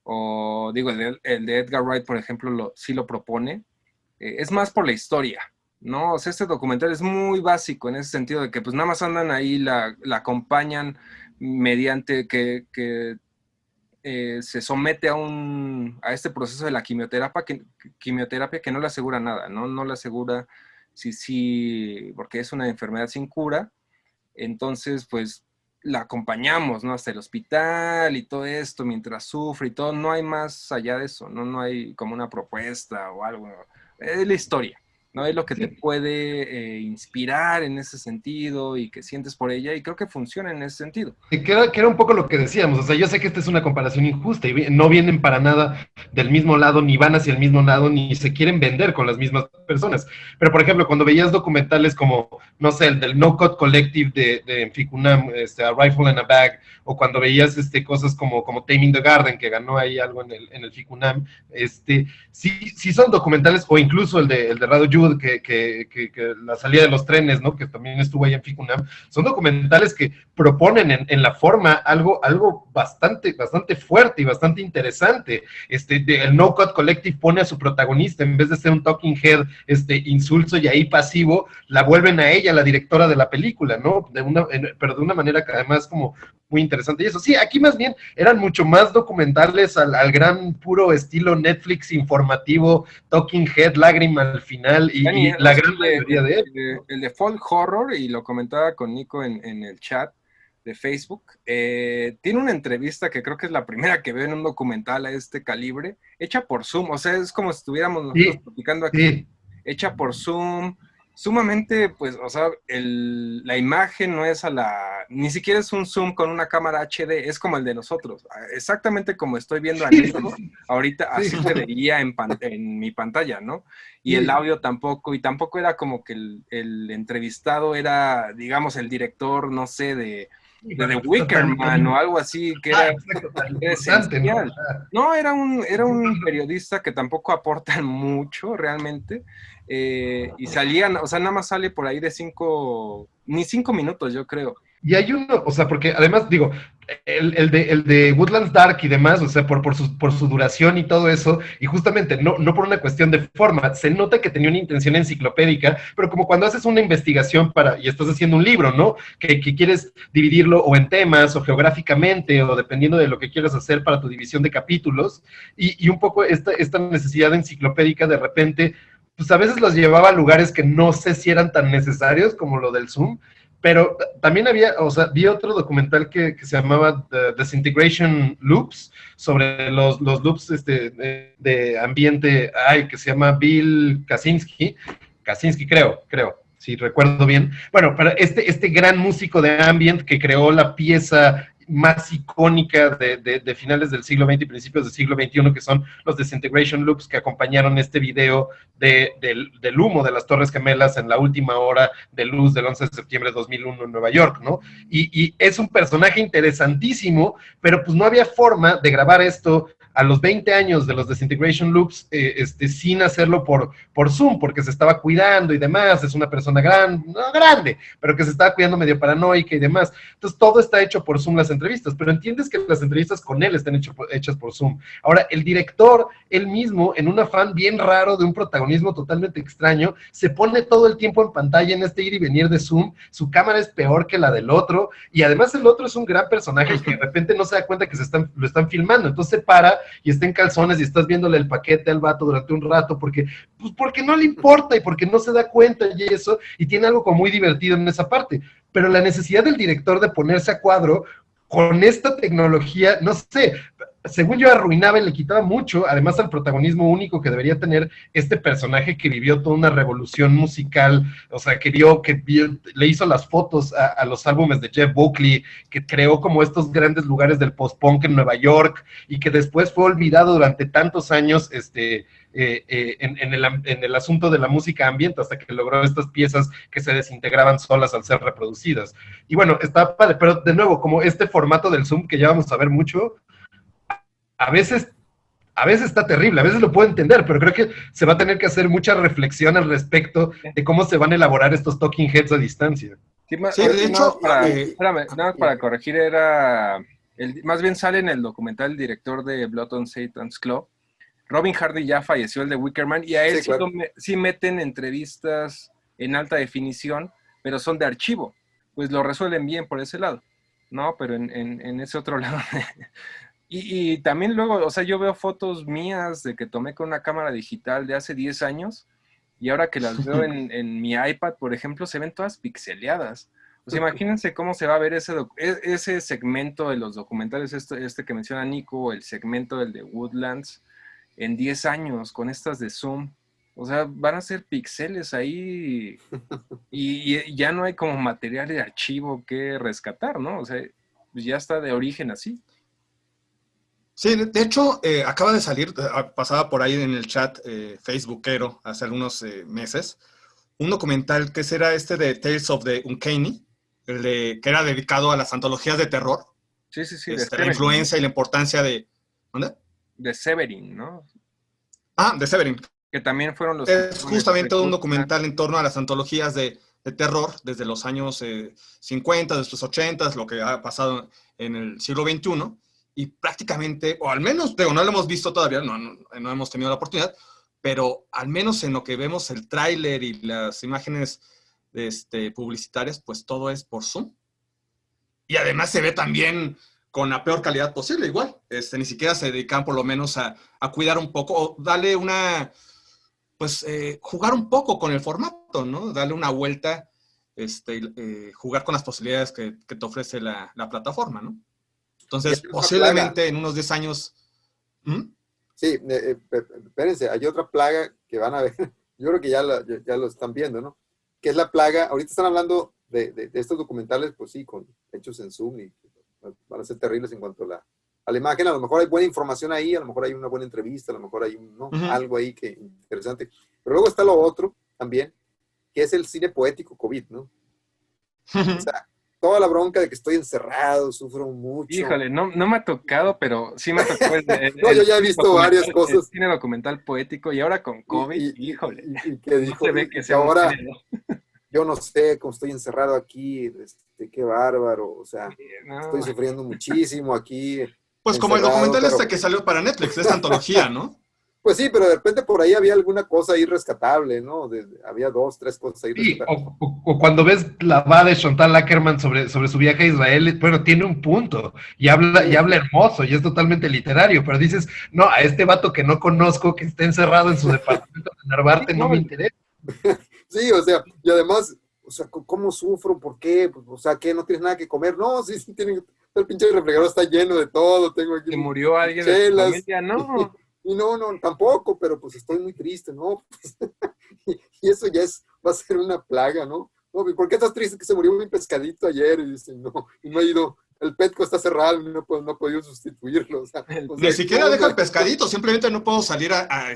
[SPEAKER 3] o digo, el de Edgar Wright, por ejemplo, sí lo propone, es más por la historia, ¿no? O sea, este documental es muy básico en ese sentido de que pues nada más andan ahí, la acompañan mediante que se somete a este proceso de la quimioterapia que no le asegura nada, ¿no? No le asegura sí, porque es una enfermedad sin cura, entonces pues la acompañamos, ¿no? Hasta el hospital y todo esto, mientras sufre y todo, no hay más allá de eso, ¿no? No hay como una propuesta o algo, es la historia, ¿no? Es lo que te puede inspirar en ese sentido y que sientes por ella y creo que funciona en ese sentido.
[SPEAKER 4] Que era un poco lo que decíamos, o sea, yo sé que esta es una comparación injusta y no vienen para nada del mismo lado, ni van hacia el mismo lado, ni se quieren vender con las mismas personas. Pero, por ejemplo, cuando veías documentales como, no sé, el del No Code Collective de Ficunam, A Rifle and a Bag, o cuando veías cosas como Taming the Garden, que ganó ahí algo en el Ficunam, sí son documentales, o incluso el de Rado Judd, que la salida de los trenes, ¿no? Que también estuvo ahí en Ficunam, son documentales que proponen en la forma algo bastante fuerte y bastante interesante. El No Cut Collective pone a su protagonista, en vez de ser un talking head insulso y ahí pasivo, la vuelven a ella, la directora de la película, ¿no? Pero de una manera que además como muy interesante. Y eso, sí, aquí más bien eran mucho más documentales al gran puro estilo Netflix informativo, talking head, lágrima al final, y la gran mayoría de ellos.
[SPEAKER 3] El de folk horror, y lo comentaba con Nico en el chat de Facebook, tiene una entrevista que creo que es la primera que veo en un documental a este calibre, hecha por Zoom, o sea, es como si estuviéramos nosotros platicando aquí, hecha por Zoom, sumamente, pues, o sea, la imagen no es ni siquiera es un zoom con una cámara HD, es como el de nosotros, exactamente como estoy viendo a Nico, ahorita así se veía en mi pantalla, ¿no? Y el audio tampoco, y tampoco era como que el entrevistado era, digamos, el director, no sé, de The Wicker Man o algo así, que era esencial. No, era un periodista que tampoco aporta mucho realmente, y salían, o sea, nada más sale por ahí ni 5 minutos, yo creo.
[SPEAKER 4] Y hay uno, o sea, porque además, digo, el de Woodlands Dark y demás, o sea, por su duración y todo eso, y justamente no por una cuestión de forma, se nota que tenía una intención enciclopédica, pero como cuando haces una investigación y estás haciendo un libro, ¿no? Que quieres dividirlo o en temas o geográficamente o dependiendo de lo que quieras hacer para tu división de capítulos, y un poco esta necesidad enciclopédica de repente, pues a veces los llevaba a lugares que no sé si eran tan necesarios como lo del Zoom, Pero también había, o sea, vi otro documental que se llamaba The Disintegration Loops, sobre los loops de ambiente, que se llama Bill Kaczynski, creo, si recuerdo bien. Bueno, pero este gran músico de ambient que creó la pieza más icónica de finales del siglo XX y principios del siglo XXI, que son los Disintegration Loops que acompañaron este video del humo de las Torres Gemelas en la última hora de luz del 11 de septiembre de 2001 en Nueva York, ¿no? Y es un personaje interesantísimo, pero pues no había forma de grabar esto a los 20 años de los Disintegration Loops sin hacerlo por Zoom, porque se estaba cuidando y demás, es una persona no grande, pero que se estaba cuidando medio paranoica y demás. Entonces todo está hecho por Zoom, las entrevistas, pero entiendes que las entrevistas con él están hechas por Zoom. Ahora, el director, él mismo, en un afán bien raro de un protagonismo totalmente extraño, se pone todo el tiempo en pantalla en este ir y venir de Zoom, su cámara es peor que la del otro, y además el otro es un gran personaje que de repente no se da cuenta que lo están filmando, entonces se para y está en calzones y estás viéndole el paquete al vato durante un rato porque no le importa y porque no se da cuenta y eso, y tiene algo como muy divertido en esa parte. Pero la necesidad del director de ponerse a cuadro con esta tecnología, no sé, según yo arruinaba y le quitaba mucho, además al protagonismo único que debería tener este personaje que vivió toda una revolución musical, o sea, le hizo las fotos a los álbumes de Jeff Buckley, que creó como estos grandes lugares del post-punk en Nueva York, y que después fue olvidado durante tantos años, en el asunto de la música ambiente, hasta que logró estas piezas que se desintegraban solas al ser reproducidas. Y bueno, está padre, pero de nuevo, como este formato del Zoom que ya vamos a ver mucho, a veces está terrible, a veces lo puedo entender, pero creo que se va a tener que hacer mucha reflexión al respecto de cómo se van a elaborar estos talking heads a distancia.
[SPEAKER 1] Sí, de hecho,
[SPEAKER 3] espérame, nada más para corregir, más bien sale en el documental el director de Blood on Satan's Claw. Robin Hardy ya falleció, el de Wickerman, y a él sí, claro, sí meten entrevistas en alta definición, pero son de archivo. Pues lo resuelven bien por ese lado, ¿no? Pero en ese otro lado. Y también luego, o sea, yo veo fotos mías de que tomé con una cámara digital de hace 10 años, y ahora que las veo en mi iPad, por ejemplo, se ven todas pixeleadas. O sea, imagínense cómo se va a ver ese segmento de los documentales, este que menciona Nico, el segmento del de Woodlands, en 10 años, con estas de Zoom. O sea, van a ser píxeles ahí y ya no hay como material de archivo que rescatar, ¿no? O sea, pues ya está de origen así.
[SPEAKER 1] Sí, de hecho, acaba de salir, pasaba por ahí en el chat facebookero hace algunos meses, un documental que será de Tales of the Uncanny, que era dedicado a las antologías de terror.
[SPEAKER 3] Sí.
[SPEAKER 1] La influencia y la importancia de... ¿Dónde?
[SPEAKER 3] De Severin, ¿no?
[SPEAKER 1] De Severin.
[SPEAKER 3] Que también fueron los...
[SPEAKER 1] Es justamente un documental en torno a las antologías de terror desde los años 50, desde los 80, lo que ha pasado en el siglo XXI, y prácticamente, o al menos, no lo hemos visto todavía, no hemos tenido la oportunidad, pero al menos en lo que vemos el tráiler y las imágenes publicitarias, pues todo es por Zoom. Y además se ve también con la peor calidad posible, igual. Ni siquiera se dedican por lo menos a cuidar un poco, o darle jugar un poco con el formato, ¿no? Darle una vuelta, jugar con las posibilidades que te ofrece la plataforma, ¿no? Entonces, posiblemente en unos 10 años...
[SPEAKER 2] Sí, espérense, hay otra plaga que van a ver, yo creo que ya lo están viendo, ¿no? Que es la plaga, ahorita están hablando de estos documentales, pues sí, hechos en Zoom, y van a ser terribles en cuanto a la imagen. A lo mejor hay buena información ahí, a lo mejor hay una buena entrevista, a lo mejor hay algo ahí que interesante. Pero luego está lo otro también, que es el cine poético COVID, ¿no? O sea, toda la bronca de que estoy encerrado, sufro mucho.
[SPEAKER 3] Híjole, no me ha tocado, pero sí me ha tocado.
[SPEAKER 2] No, yo ya he visto varias cosas.
[SPEAKER 3] El cine documental poético, y ahora con COVID, híjole.
[SPEAKER 2] Y que dijo,
[SPEAKER 3] se ve que
[SPEAKER 2] ahora, yo no sé cómo estoy encerrado aquí, qué bárbaro, o sea, estoy sufriendo muchísimo aquí.
[SPEAKER 1] Pues como el documental que salió para Netflix, esta antología, ¿no?
[SPEAKER 2] Pues sí, pero de repente por ahí había alguna cosa ahí rescatable, ¿no? Había 2, 3 cosas ahí rescatables.
[SPEAKER 4] O cuando ves la va de Chantal Ackerman sobre su viaje a Israel, bueno, tiene un punto, y habla hermoso, y es totalmente literario, pero dices, no, a este vato que no conozco, que está encerrado en su departamento de Narvarte, no me interesa.
[SPEAKER 2] Sí, o sea, y además, o o sea, ¿cómo sufro? ¿Por qué? Pues, o sea, ¿qué? ¿No tienes nada que comer? No, sí, sí, el pinche refrigerador está lleno de todo, tengo aquí
[SPEAKER 3] ¿Se murió alguien de tu
[SPEAKER 2] chelas,
[SPEAKER 3] familia? No.
[SPEAKER 2] y no, tampoco, pero pues estoy muy triste, ¿no? Pues, y eso ya va a ser una plaga, ¿no? No, ¿por qué estás triste? Que se murió mi pescadito ayer, y dice, no, y no ha ido, el Petco está cerrado, y no he podido sustituirlo, o sea,
[SPEAKER 1] Ni
[SPEAKER 2] ¿qué
[SPEAKER 1] siquiera deja el
[SPEAKER 2] onda?
[SPEAKER 1] pescadito, simplemente no puedo salir a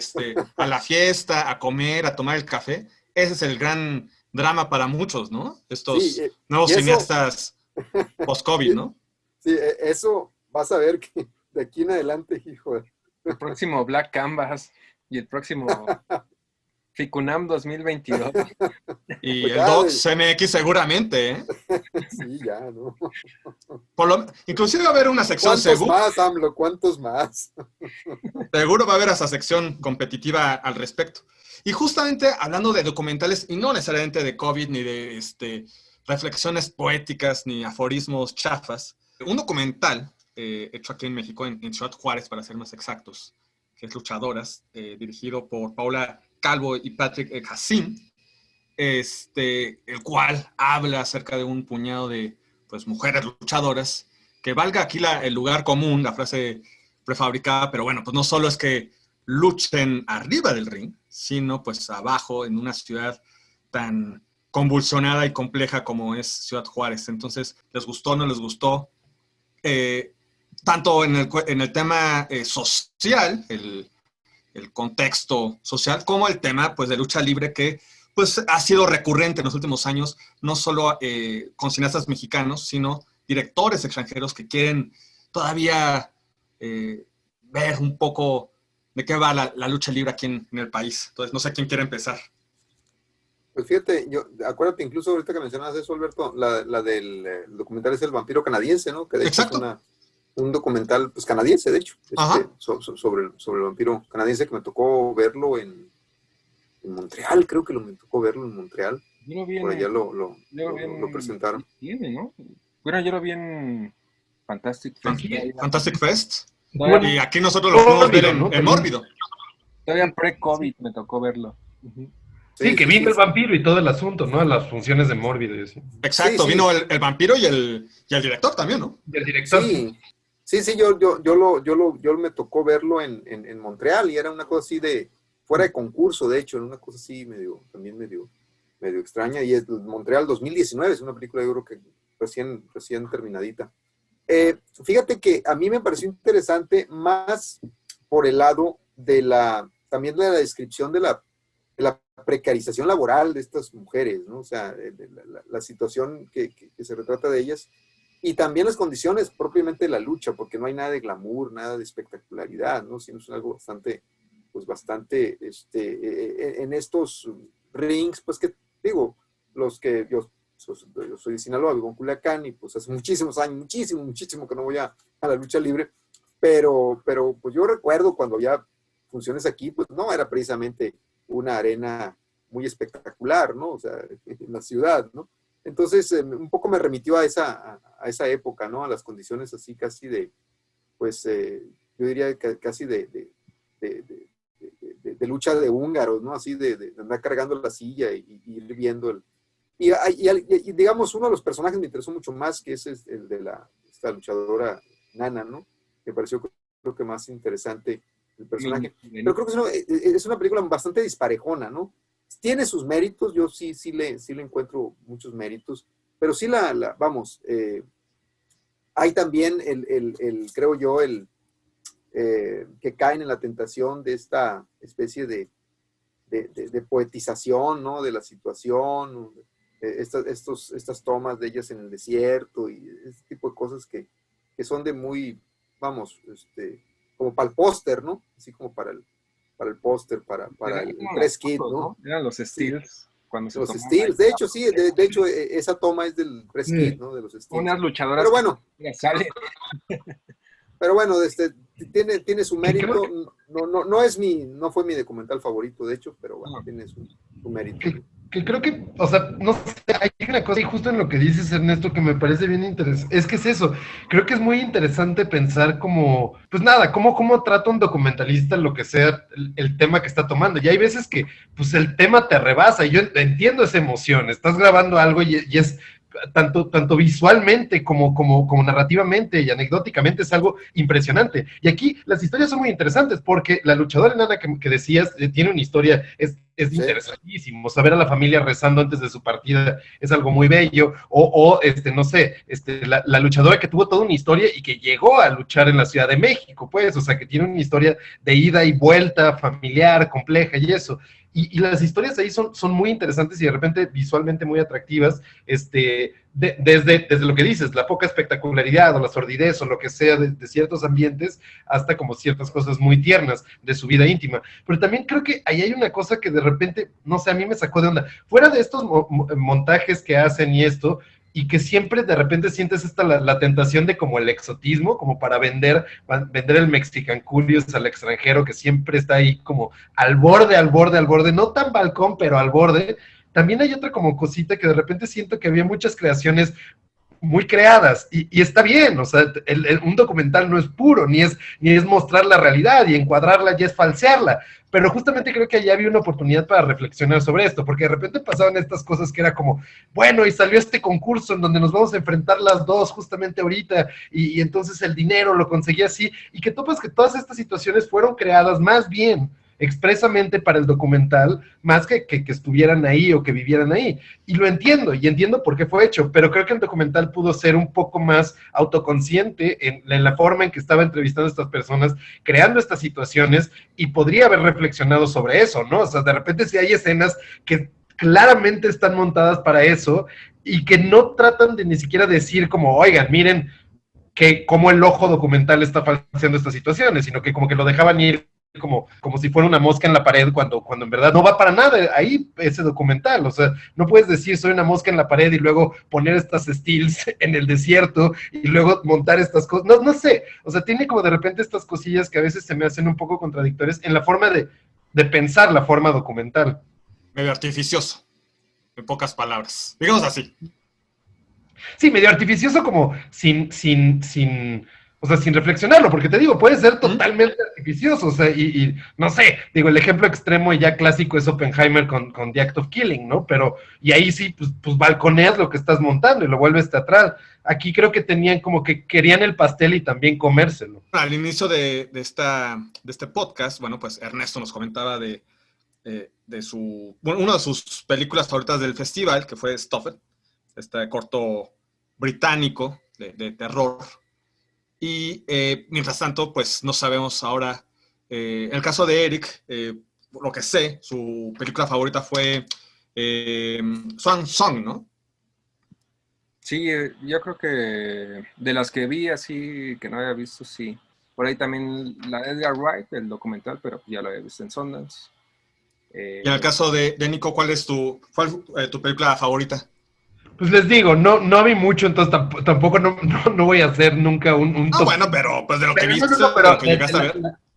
[SPEAKER 1] la fiesta, a comer, a tomar el café. Ese es el gran drama para muchos, ¿no?
[SPEAKER 2] Sí,
[SPEAKER 1] Estos nuevos
[SPEAKER 2] y eso,
[SPEAKER 1] cineastas post-COVID,
[SPEAKER 2] sí,
[SPEAKER 1] ¿no?
[SPEAKER 2] sí, eso vas a ver que de aquí en adelante, hijo,
[SPEAKER 3] El próximo Black Canvas y el próximo Ficunam 2022.
[SPEAKER 1] Y
[SPEAKER 2] pues
[SPEAKER 1] el
[SPEAKER 2] ya,
[SPEAKER 1] Docs MX seguramente, ¿eh?
[SPEAKER 2] sí, ya, ¿no?
[SPEAKER 1] Inclusive va a haber una sección
[SPEAKER 2] ¿Cuántos
[SPEAKER 1] seguro.
[SPEAKER 2] más, AMLO? ¿Cuántos más?
[SPEAKER 1] Seguro va a haber esa sección competitiva al respecto. Y justamente hablando de documentales, y no necesariamente de COVID, ni de reflexiones poéticas, ni aforismos chafas, un documental hecho aquí en México, en Ciudad Juárez, para ser más exactos, que es Luchadoras, dirigido por Paula Calvo y Patrick Hassim, el cual habla acerca de un puñado de pues, mujeres luchadoras, que valga aquí el lugar común, la frase prefabricada, pero bueno, pues no solo es que luchen arriba del ring, sino pues abajo en una ciudad tan convulsionada y compleja como es Ciudad Juárez. Entonces, ¿les gustó o no les gustó? Tanto en el tema social, el contexto social, como el tema pues, de lucha libre que pues, ha sido recurrente en los últimos años, no solo con cineastas mexicanos, sino directores extranjeros que quieren todavía ver un poco de qué va la lucha libre aquí en el país. Entonces, no sé quién quiere empezar.
[SPEAKER 2] Pues fíjate, acuérdate incluso ahorita que mencionabas eso, Alberto, la del documental es El vampiro canadiense, ¿no? Que de hecho
[SPEAKER 1] Exacto.
[SPEAKER 2] es un documental pues, canadiense, de hecho,
[SPEAKER 1] Ajá.
[SPEAKER 2] sobre el vampiro canadiense, que me tocó verlo en Montreal, creo que me tocó verlo en Montreal.
[SPEAKER 3] Yo lo vi
[SPEAKER 2] Por allá lo
[SPEAKER 3] en
[SPEAKER 2] presentaron.
[SPEAKER 3] tiene, ¿no? Bueno, yo lo vi en Fantastic Fest.
[SPEAKER 4] Aquí,
[SPEAKER 1] Fantastic Fest.
[SPEAKER 3] Todavía,
[SPEAKER 1] Y aquí nosotros lo pudimos ver
[SPEAKER 4] Mórbido, ¿no?
[SPEAKER 1] en
[SPEAKER 4] También.
[SPEAKER 1] Mórbido.
[SPEAKER 3] todavía pre-COVID me tocó verlo.
[SPEAKER 4] Sí,
[SPEAKER 2] Sí,
[SPEAKER 4] que
[SPEAKER 2] sí,
[SPEAKER 4] vino
[SPEAKER 2] sí,
[SPEAKER 4] el vampiro y todo el asunto, ¿no? Las funciones de Mórbido y así.
[SPEAKER 2] sí,
[SPEAKER 1] Exacto,
[SPEAKER 2] sí,
[SPEAKER 1] vino el vampiro y el director también, ¿no?
[SPEAKER 4] Y el director, sí.
[SPEAKER 2] sí, yo me tocó verlo en Montreal y era una cosa así fuera de concurso, de hecho, era una cosa así también medio extraña, y es Montreal 2019, es una película yo creo que recién terminadita. Fíjate que a mí me pareció interesante más por el lado también de la descripción de la precarización laboral de estas mujeres, ¿no? O sea, la situación que se retrata de ellas, y también las condiciones propiamente de la lucha, porque no hay nada de glamour, nada de espectacularidad, ¿no? Sino es algo bastante, en estos rings, pues que digo, yo soy de Sinaloa, vivo en Culiacán, y pues hace muchísimos años, muchísimo que no voy a la lucha libre, pero pues yo recuerdo cuando había funciones aquí, pues no era precisamente una arena muy espectacular, ¿no? O sea, en la ciudad, ¿no? Entonces, un poco me remitió a esa época, ¿no? A las condiciones así casi pues, yo diría que casi de lucha de húngaros, ¿no? Así de andar cargando la silla y ir viendo y digamos, uno de los personajes me interesó mucho más, que es el de esta luchadora Nana, ¿no? Me pareció, creo que más interesante el personaje. Pero creo que es una película bastante disparejona, ¿no? Tiene sus méritos, yo sí le encuentro muchos méritos, pero sí vamos, hay también creo yo, que caen en la tentación de esta especie de poetización, ¿no? De la situación, estas tomas de ellas en el desierto y este tipo de cosas que son de muy, vamos, como para el póster, ¿no? Así como para el póster, para el press kit, ¿no?
[SPEAKER 3] Eran los Steels.
[SPEAKER 2] Sí.
[SPEAKER 3] Cuando se
[SPEAKER 2] Los
[SPEAKER 3] tomaban
[SPEAKER 2] Steels, de hecho, sí, de hecho, esa toma es del press kit, ¿no? De los Steels.
[SPEAKER 3] unas luchadoras
[SPEAKER 2] Pero bueno,
[SPEAKER 3] que salen.
[SPEAKER 2] pero bueno, tiene su mérito. No fue mi documental favorito, de hecho, pero bueno, tiene su mérito.
[SPEAKER 4] que creo que, o sea, no sé, hay una cosa y justo en lo que dices, Ernesto, que me parece bien interesante, es que es eso, creo que es muy interesante pensar como, pues nada, cómo trata un documentalista lo que sea el tema que está tomando, y hay veces que, pues el tema te rebasa, y yo entiendo esa emoción, estás grabando algo y es tanto visualmente como narrativamente y anecdóticamente es algo impresionante. Y aquí las historias son muy interesantes porque la luchadora enana que decías tiene una historia, es
[SPEAKER 2] Sí.
[SPEAKER 4] interesantísimo. Saber a la familia rezando antes de su partida es algo muy bello. O no sé, la luchadora que tuvo toda una historia y que llegó a luchar en la Ciudad de México, pues, o sea, que tiene una historia de ida y vuelta, familiar, compleja y eso. Y las historias ahí son muy interesantes y de repente visualmente muy atractivas, desde lo que dices, la poca espectacularidad o la sordidez o lo que sea de ciertos ambientes, hasta como ciertas cosas muy tiernas de su vida íntima. Pero también creo que ahí hay una cosa que de repente, no sé, a mí me sacó de onda. Fuera de estos montajes que hacen y esto, y que siempre de repente sientes la tentación de como el exotismo, como para vender el Mexican Curious al extranjero, que siempre está ahí como al borde, no tan balcón, pero al borde. También hay otra como cosita que de repente siento que había muchas creaciones muy creadas, y está bien, o sea, un documental no es puro, ni es mostrar la realidad, y encuadrarla ya es falsearla, pero justamente creo que allá había una oportunidad para reflexionar sobre esto, porque de repente pasaban estas cosas que era como, bueno, y salió este concurso en donde nos vamos a enfrentar las dos justamente ahorita, y entonces el dinero lo conseguía así, y que topas que todas estas situaciones fueron creadas más bien expresamente para el documental, más que estuvieran ahí o que vivieran ahí. Y lo entiendo, y entiendo por qué fue hecho, pero creo que el documental pudo ser un poco más autoconsciente en la forma en que estaba entrevistando a estas personas, creando estas situaciones, y podría haber reflexionado sobre eso, ¿no? O sea, de repente si hay escenas que claramente están montadas para eso, y que no tratan de ni siquiera decir como, oigan, miren, que cómo el ojo documental está falseando estas situaciones, sino que como que lo dejaban ir como si fuera una mosca en la pared cuando en verdad no va para nada ahí ese documental. O sea, no puedes decir soy una mosca en la pared y luego poner estas stills en el desierto y luego montar estas cosas. No sé, o sea, tiene como de repente estas cosillas que a veces se me hacen un poco contradictorias en la forma de pensar la forma documental.
[SPEAKER 1] Medio artificioso, en pocas palabras. Digamos así.
[SPEAKER 4] Sí, medio artificioso como o sea, sin reflexionarlo, porque te digo, puede ser totalmente artificioso, o sea, y no sé, digo, el ejemplo extremo y ya clásico es Oppenheimer con The Act of Killing, ¿no? Pero, y ahí sí, pues balconeas lo que estás montando y lo vuelves teatral. Aquí creo que tenían como que querían el pastel y también comérselo.
[SPEAKER 1] Al inicio de este podcast, bueno, pues Ernesto nos comentaba de una de sus películas favoritas del festival, que fue Stuffed, este corto británico de terror. Y mientras tanto, pues no sabemos ahora, en el caso de Eric, lo que sé, su película favorita fue Swan Song, ¿no?
[SPEAKER 3] Sí, yo creo que de las que vi así, que no había visto, sí. Por ahí también la de Edgar Wright, el documental, pero ya lo había visto en Sundance.
[SPEAKER 1] Y en el caso de Nico, ¿cuál es tu película favorita?
[SPEAKER 4] Pues les digo, no vi mucho, entonces tampoco no voy a hacer nunca un
[SPEAKER 1] top. Bueno, pero pues de lo que viste,
[SPEAKER 4] pero
[SPEAKER 1] de lo que llegaste a ver.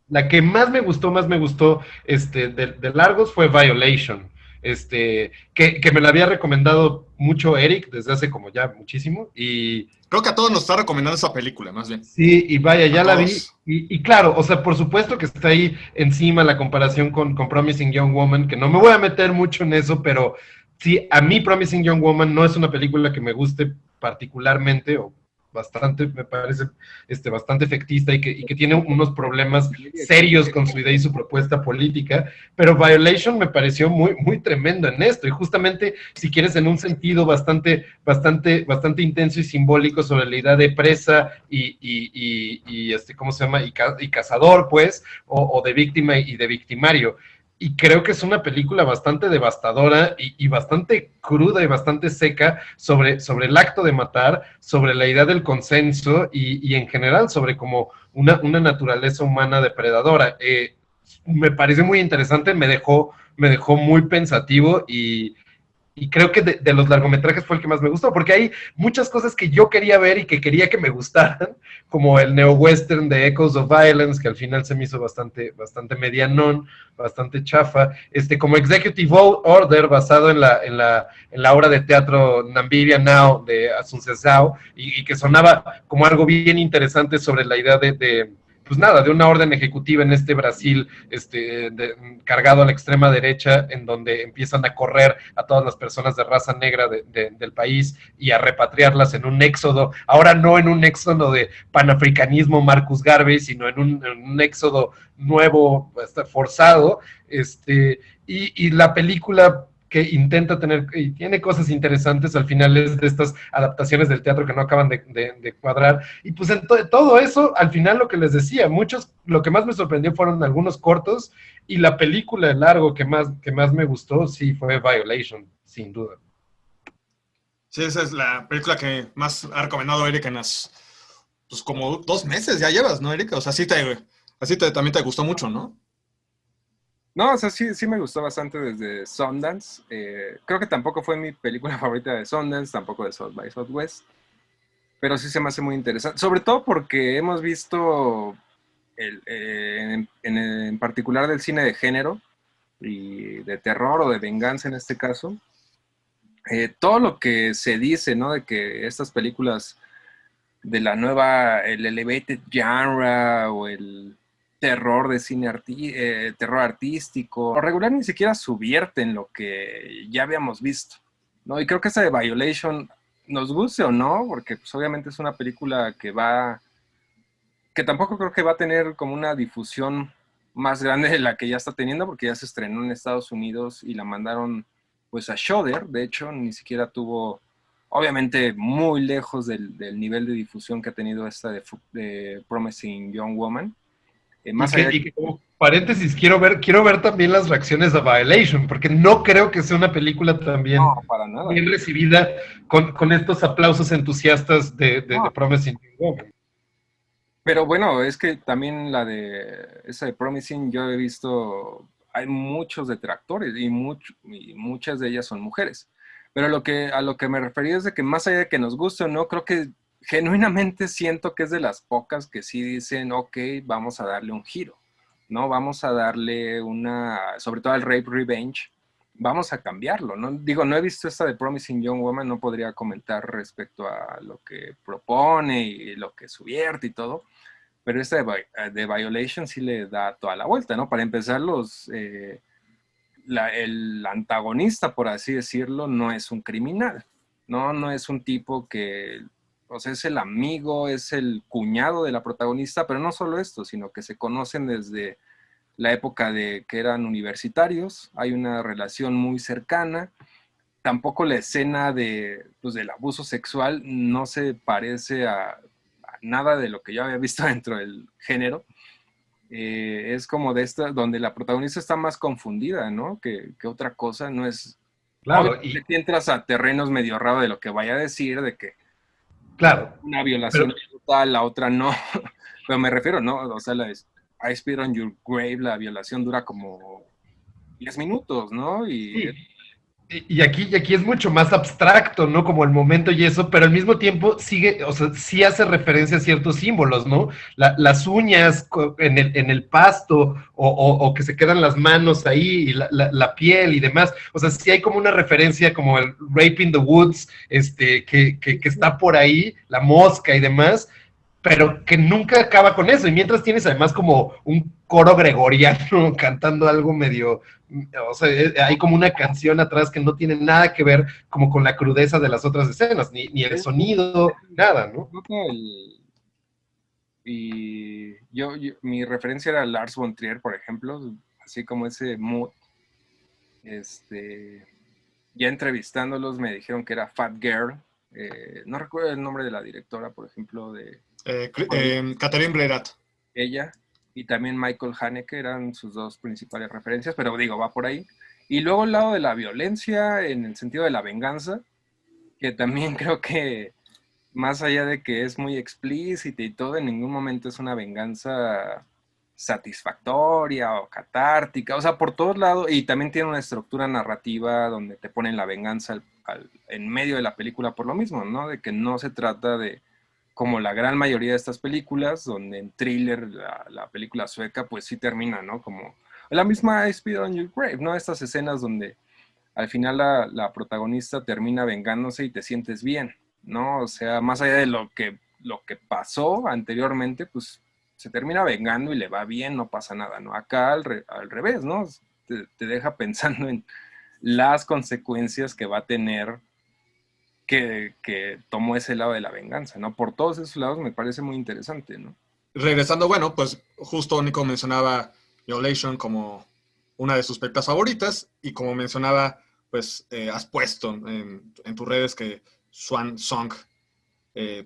[SPEAKER 4] La que más me gustó, de largos fue Violation, que me la había recomendado mucho Eric desde hace como ya muchísimo, y...
[SPEAKER 1] Creo que a todos nos está recomendando esa película, más bien.
[SPEAKER 4] Sí, y vaya, ya la vi, y claro, o sea, por supuesto que está ahí encima la comparación con Promising Young Woman, que no me voy a meter mucho en eso, pero... Sí, a mí Promising Young Woman no es una película que me guste particularmente, o bastante, me parece bastante efectista y que tiene unos problemas serios con su idea y su propuesta política, pero Violation me pareció muy, muy tremendo en esto, y justamente, si quieres, en un sentido bastante intenso y simbólico sobre la idea de presa y ¿cómo se llama? Y cazador, pues, o de víctima y de victimario. Y creo que es una película bastante devastadora y bastante cruda y bastante seca sobre el acto de matar, sobre la idea del consenso y en general sobre como una naturaleza humana depredadora. Me pareció muy interesante, me dejó muy pensativo y y creo que de los largometrajes fue el que más me gustó, porque hay muchas cosas que yo quería ver y que quería que me gustaran, como el neo-western de Echoes of Violence, que al final se me hizo bastante medianón, bastante chafa, como Executive Order, basado en la obra de teatro Namibia Now, de Asunción Sao, y que sonaba como algo bien interesante sobre la idea pues nada, de una orden ejecutiva en Brasil, cargado a la extrema derecha, en donde empiezan a correr a todas las personas de raza negra del país y a repatriarlas en un éxodo, ahora no en un éxodo de panafricanismo Marcus Garvey, sino en un éxodo nuevo, forzado, y la película que intenta tener, y tiene cosas interesantes, al final es de estas adaptaciones del teatro que no acaban de cuadrar, y pues en todo eso, al final lo que les decía, lo que más me sorprendió fueron algunos cortos, y la película de largo que más me gustó, sí, fue Violation, sin duda.
[SPEAKER 1] Sí, esa es la película que más ha recomendado Eric en pues como 2 meses ya llevas, ¿no, Eric? O sea, también te gustó mucho, ¿no?
[SPEAKER 3] No, o sea, sí me gustó bastante desde Sundance. Creo que tampoco fue mi película favorita de Sundance, tampoco de South by Southwest. Pero sí se me hace muy interesante. Sobre todo porque hemos visto, en particular del cine de género y de terror o de venganza en este caso, todo lo que se dice, ¿no? De que estas películas de la nueva, el elevated genre o el terror de cine terror artístico, o regular ni siquiera subvierten lo que ya habíamos visto, ¿no? Y creo que esa de Violation, nos guste o no, porque pues, obviamente es una película que tampoco creo que va a tener como una difusión más grande de la que ya está teniendo, porque ya se estrenó en Estados Unidos y la mandaron pues a Shudder, de hecho ni siquiera tuvo, obviamente muy lejos del nivel de difusión que ha tenido esta de Promising Young Woman.
[SPEAKER 4] Y que como paréntesis, quiero ver también las reacciones de Violation, porque no creo que sea una película también
[SPEAKER 3] no, para nada.
[SPEAKER 4] bien recibida con estos aplausos entusiastas de
[SPEAKER 3] No.
[SPEAKER 4] Promising Young Woman.
[SPEAKER 3] Pero bueno, es que también esa de Promising, yo he visto, hay muchos detractores y muchas de ellas son mujeres. Pero a lo que me refería es de que más allá de que nos guste o no, creo que genuinamente siento que es de las pocas que sí dicen, ok, vamos a darle un giro, ¿no? Vamos a darle sobre todo al Rape Revenge, vamos a cambiarlo, ¿no? Digo, no he visto esta de Promising Young Woman, no podría comentar respecto a lo que propone y lo que subvierte y todo, pero esta de Violation sí le da toda la vuelta, ¿no? Para empezar, el antagonista, por así decirlo, no es un criminal, no es un tipo que, o sea, es el amigo, es el cuñado de la protagonista, pero no solo esto, sino que se conocen desde la época de que eran universitarios, hay una relación muy cercana, tampoco la escena pues, del abuso sexual no se parece a nada de lo que yo había visto dentro del género. Es como de esta, donde la protagonista está más confundida, ¿no? Que otra cosa, no es...
[SPEAKER 4] Claro,
[SPEAKER 3] obviamente que entras a terrenos medio raros de lo que vaya a decir, de que
[SPEAKER 4] claro,
[SPEAKER 3] una violación total, la otra no, pero me refiero, ¿no? O sea, I Spit on Your Grave, la violación dura como 10 minutos, ¿no?
[SPEAKER 4] sí. Y aquí es mucho más abstracto, ¿no? Como el momento y eso, pero al mismo tiempo sigue, o sea, sí hace referencia a ciertos símbolos, ¿no? Las uñas en el pasto, o que se quedan las manos ahí, y la piel y demás. O sea, sí hay como una referencia como el Rape in the Woods, que está por ahí, la mosca y demás, pero que nunca acaba con eso. Y mientras tienes además como un coro gregoriano cantando algo medio, o sea, hay como una canción atrás que no tiene nada que ver como con la crudeza de las otras escenas, ni el sonido, nada, ¿no?
[SPEAKER 3] Y mi referencia era Lars von Trier, por ejemplo, así como ese mood. Ya entrevistándolos me dijeron que era Fat Girl. No recuerdo el nombre de la directora, por ejemplo, de
[SPEAKER 1] Catherine Breillat.
[SPEAKER 3] ella, y también Michael Haneke eran sus dos principales referencias, pero digo, va por ahí. Y luego el lado de la violencia, en el sentido de la venganza, que también creo que más allá de que es muy explícita y todo, en ningún momento es una venganza satisfactoria o catártica, o sea, por todos lados, y también tiene una estructura narrativa donde te ponen la venganza en medio de la película por lo mismo, ¿no? De que no se trata de, como la gran mayoría de estas películas, donde en Thriller, la película sueca, pues sí termina, ¿no? Como la misma Spit on Your Grave, ¿no? Estas escenas donde al final la protagonista termina vengándose y te sientes bien, ¿no? O sea, más allá de lo que pasó anteriormente, pues se termina vengando y le va bien, no pasa nada, ¿no? Acá al revés, ¿no? Te deja pensando en las consecuencias que va a tener que tomó ese lado de la venganza, ¿no? Por todos esos lados me parece muy interesante, ¿no?
[SPEAKER 1] Regresando, bueno, pues justo Nico mencionaba Violation como una de sus películas favoritas y como mencionaba, pues has puesto en tus redes que Swan Song,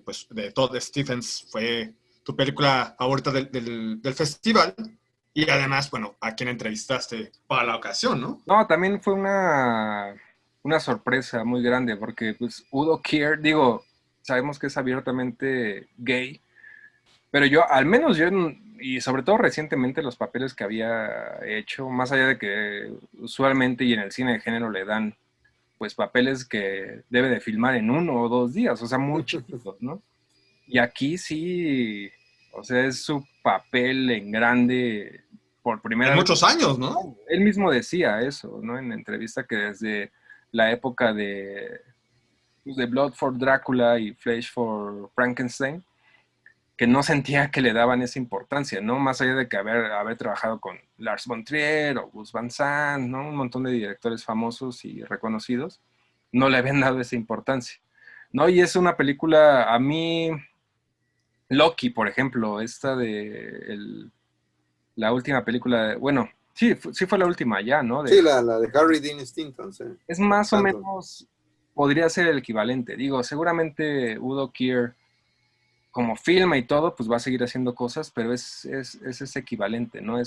[SPEAKER 1] pues de Todd Stephens fue tu película favorita del festival y además, bueno, a quien entrevistaste para la ocasión, ¿no?
[SPEAKER 3] No, también fue una sorpresa muy grande porque pues Udo Kier, digo, sabemos que es abiertamente gay, pero yo, al menos yo, y sobre todo recientemente los papeles que había hecho, más allá de que usualmente y en el cine de género le dan pues papeles que debe de filmar en 1 o 2 días, o sea, muy chiquitos, ¿no? Y aquí sí, o sea, es su papel en grande por primera
[SPEAKER 1] En
[SPEAKER 3] vez.
[SPEAKER 1] muchos años, ¿no?
[SPEAKER 3] Él mismo decía eso, ¿no? En la entrevista que desde la época de Blood for Drácula y Flesh for Frankenstein, que no sentía que le daban esa importancia, ¿no? Más allá de que haber trabajado con Lars von Trier o Gus Van Sant, ¿no? Un montón de directores famosos y reconocidos, no le habían dado esa importancia, ¿no? Y es una película, a mí, Loki, por ejemplo, esta la última película, bueno, sí fue la última ya, ¿no?
[SPEAKER 2] Sí, la de Harry Dean Stanton. Sí.
[SPEAKER 3] Es más o
[SPEAKER 2] Stanton.
[SPEAKER 3] menos, podría ser el equivalente. Digo, seguramente Udo Kier, como filma y todo, pues va a seguir haciendo cosas, pero es ese equivalente, ¿no?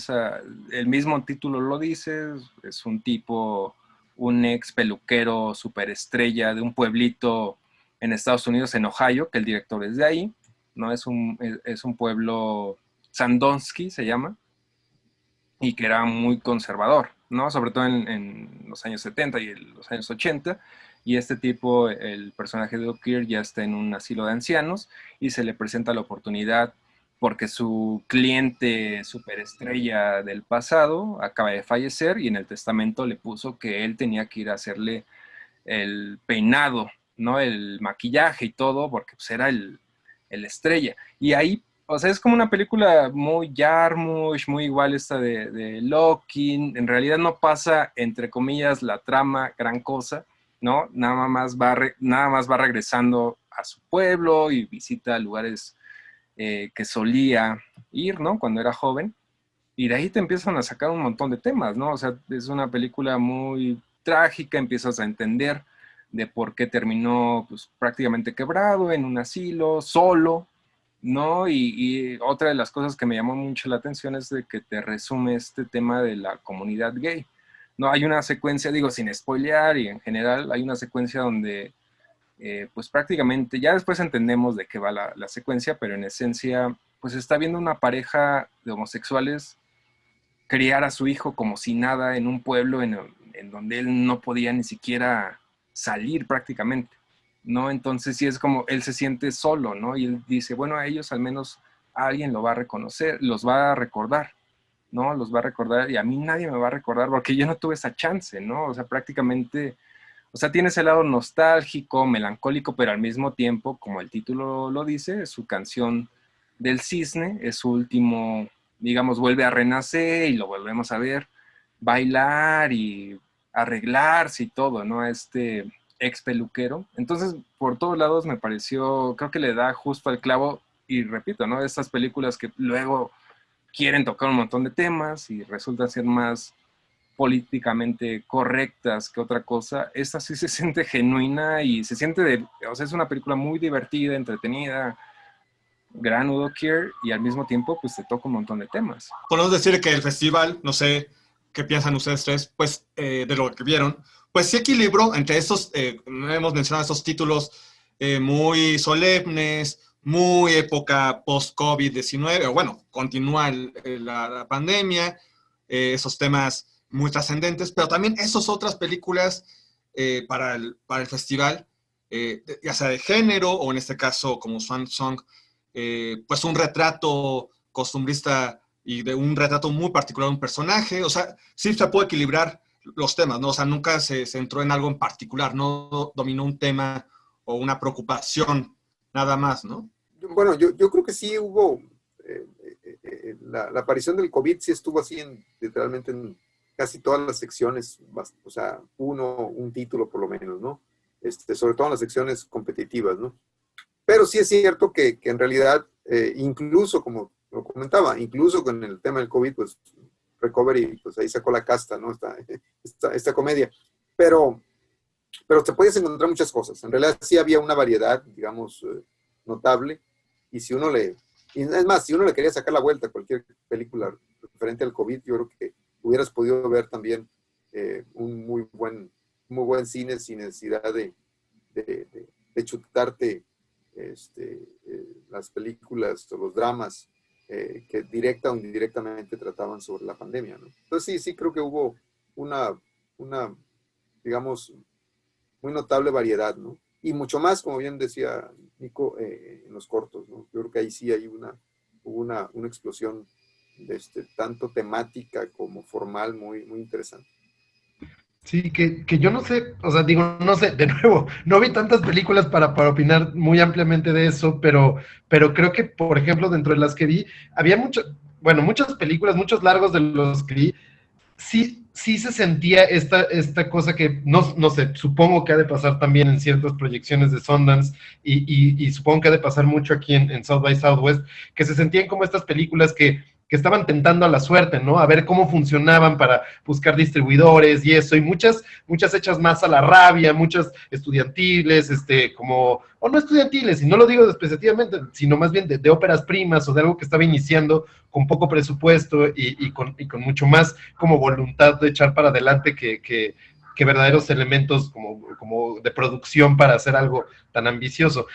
[SPEAKER 3] El mismo título lo dice, es un tipo, un ex peluquero superestrella de un pueblito en Estados Unidos, en Ohio, que el director es de ahí, ¿no? Es un pueblo, Sandonsky se llama, y que era muy conservador, ¿no? Sobre todo en los años 70 y los años 80. Y este tipo, el personaje de O'Keefe, ya está en un asilo de ancianos y se le presenta la oportunidad porque su cliente superestrella del pasado acaba de fallecer y en el testamento le puso que él tenía que ir a hacerle el peinado, ¿no? El maquillaje y todo, porque pues, era el estrella. Y ahí, o sea, es como una película muy Jarmusch, muy igual esta de Loki. En realidad no pasa, entre comillas, la trama, gran cosa, ¿no? Nada más va regresando a su pueblo y visita lugares que solía ir, ¿no? Cuando era joven. Y de ahí te empiezan a sacar un montón de temas, ¿no? O sea, es una película muy trágica, empiezas a entender de por qué terminó pues, prácticamente quebrado en un asilo, solo, ¿no? Y otra de las cosas que me llamó mucho la atención es de que te resume este tema de la comunidad gay, ¿no? Hay una secuencia, digo, sin spoilear y en general, hay una secuencia donde pues prácticamente, ya después entendemos de qué va la secuencia, pero en esencia, pues está viendo una pareja de homosexuales criar a su hijo como si nada en un pueblo en donde él no podía ni siquiera salir prácticamente, ¿no? Entonces sí es como él se siente solo, ¿no? Y él dice, bueno, a ellos al menos alguien lo va a reconocer, los va a recordar, ¿no? Los va a recordar y a mí nadie me va a recordar porque yo no tuve esa chance, ¿no? O sea, prácticamente, o sea, tiene ese lado nostálgico, melancólico, pero al mismo tiempo, como el título lo dice, es su canción del cisne, es su último, digamos, vuelve a renacer y lo volvemos a ver bailar y arreglarse y todo, ¿no? A este ex peluquero. Entonces, por todos lados me pareció, creo que le da justo al clavo y repito, ¿no? Estas películas que luego quieren tocar un montón de temas y resultan ser más políticamente correctas que otra cosa, esta sí se siente genuina y se siente o sea, es una película muy divertida, entretenida, gran Udo Kier y al mismo tiempo pues te toca un montón de temas.
[SPEAKER 1] Podemos decir que el festival, no sé qué piensan ustedes tres, pues de lo que vieron, pues sí equilibró entre estos, hemos mencionado estos títulos muy solemnes, muy época post-COVID-19, o bueno, continúa la pandemia, esos temas muy trascendentes, pero también esas otras películas para el festival, ya sea de género o en este caso como Swan Song, pues un retrato costumbrista y de un retrato muy particular de un personaje. O sea, sí se puede equilibrar los temas, ¿no? O sea, nunca se centró en algo en particular, no dominó un tema o una preocupación, nada más, ¿no?
[SPEAKER 2] Bueno, yo creo que sí hubo, la aparición del COVID sí estuvo así literalmente en casi todas las secciones, o sea, un título por lo menos, ¿no? Sobre todo en las secciones competitivas, ¿no? Pero sí es cierto que en realidad, incluso como lo comentaba, incluso con el tema del COVID, pues Recovery, pues ahí sacó la casta, ¿no? Esta comedia. Pero te puedes encontrar muchas cosas. En realidad sí había una variedad, digamos, notable. Y si uno es más, si uno le quería sacar la vuelta a cualquier película referente al COVID, yo creo que hubieras podido ver también un muy buen cine sin necesidad de chutarte las películas o los dramas que directa o indirectamente trataban sobre la pandemia, ¿no? Entonces sí creo que hubo una digamos, muy notable variedad, ¿no? Y mucho más, como bien decía Nico, en los cortos, ¿no? Yo creo que ahí sí hubo una explosión tanto temática como formal muy, muy interesante.
[SPEAKER 4] Sí, que yo no sé, o sea, digo, no sé, de nuevo, no vi tantas películas para opinar muy ampliamente de eso, pero creo que, por ejemplo, dentro de las que vi, había muchas películas, muchos largos de los que vi, sí se sentía esta cosa que, no sé, supongo que ha de pasar también en ciertas proyecciones de Sundance y supongo que ha de pasar mucho aquí en South by Southwest, que se sentían como estas películas que estaban tentando a la suerte, ¿no? A ver cómo funcionaban para buscar distribuidores y eso, y muchas hechas más a la rabia, muchas estudiantiles, o no estudiantiles, y no lo digo despectivamente, sino más bien de óperas primas o de algo que estaba iniciando con poco presupuesto y con mucho más como voluntad de echar para adelante que verdaderos elementos como de producción para hacer algo tan ambicioso.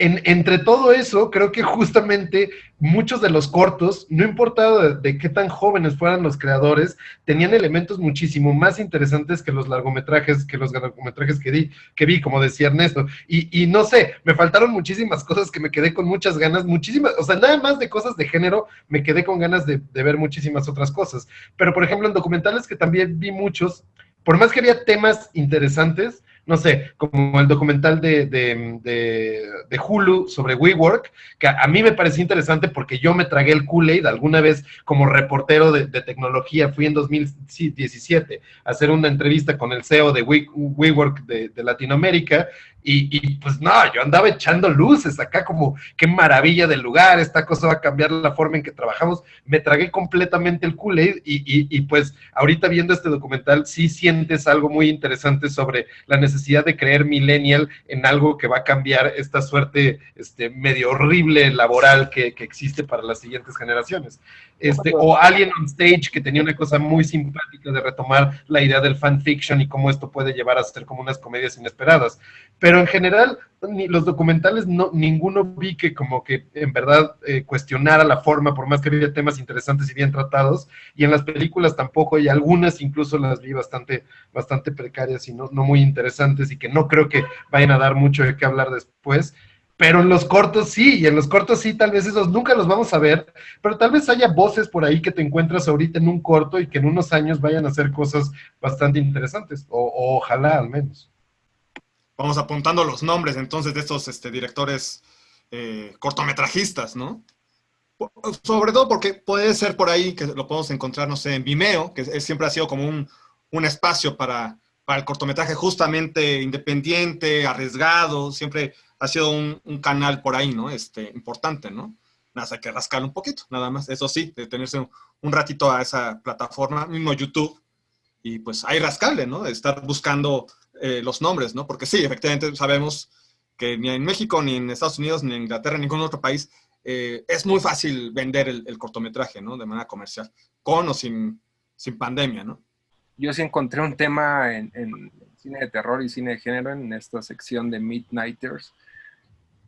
[SPEAKER 4] Entre todo eso, creo que justamente muchos de los cortos, no importaba de qué tan jóvenes fueran los creadores, tenían elementos muchísimo más interesantes que los largometrajes que vi, como decía Ernesto. Y no sé, me faltaron muchísimas cosas que me quedé con muchas ganas, o sea, nada más de cosas de género, me quedé con ganas de ver muchísimas otras cosas. Pero, por ejemplo, en documentales que también vi muchos, por más que había temas interesantes, no sé, como el documental de Hulu sobre WeWork, que a mí me pareció interesante porque yo me tragué el Kool-Aid alguna vez como reportero de tecnología, fui en 2017 a hacer una entrevista con el CEO de WeWork de Latinoamérica, y pues no, yo andaba echando luces acá como qué maravilla del lugar, esta cosa va a cambiar la forma en que trabajamos, me tragué completamente el Kool-Aid y pues ahorita viendo este documental sí sientes algo muy interesante sobre la necesidad de creer millennial en algo que va a cambiar esta suerte medio horrible laboral que existe para las siguientes generaciones. O Alien on Stage, que tenía una cosa muy simpática de retomar la idea del fanfiction y cómo esto puede llevar a ser como unas comedias inesperadas. Pero en general, los documentales, ninguno vi que como que en verdad cuestionara la forma, por más que había temas interesantes y bien tratados, y en las películas tampoco, y algunas incluso las vi bastante precarias y no muy interesantes, y que no creo que vayan a dar mucho de qué hablar después. Pero en los cortos sí, y en los cortos sí, tal vez esos nunca los vamos a ver, pero tal vez haya voces por ahí que te encuentras ahorita en un corto y que en unos años vayan a hacer cosas bastante interesantes, o ojalá al menos.
[SPEAKER 1] Vamos apuntando los nombres entonces de estos directores cortometrajistas, ¿no? Sobre todo porque puede ser por ahí que lo podemos encontrar, no sé, en Vimeo, que siempre ha sido como un espacio para el cortometraje justamente independiente, arriesgado, siempre ha sido un canal por ahí, ¿no? Importante, ¿no? Nada, hay que rascar un poquito, nada más. Eso sí, detenerse un ratito a esa plataforma, mismo YouTube, y pues ahí rascarle, ¿no? Estar buscando los nombres, ¿no? Porque sí, efectivamente sabemos que ni en México, ni en Estados Unidos, ni en Inglaterra, ni en ningún otro país es muy fácil vender el cortometraje, ¿no? De manera comercial, con o sin pandemia, ¿no?
[SPEAKER 3] Yo sí encontré un tema en cine de terror y cine de género en esta sección de Midnighters,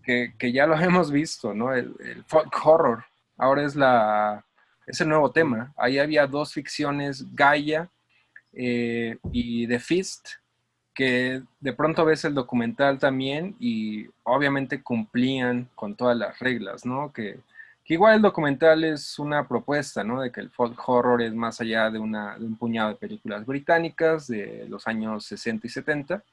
[SPEAKER 3] que ya lo hemos visto, ¿no? El folk horror. Ahora es el nuevo tema. Ahí había dos ficciones, Gaia y The Fist, que de pronto ves el documental también y obviamente cumplían con todas las reglas, ¿no? Que igual el documental es una propuesta, ¿no? De que el folk horror es más allá de un puñado de películas británicas de los años 60 y 70,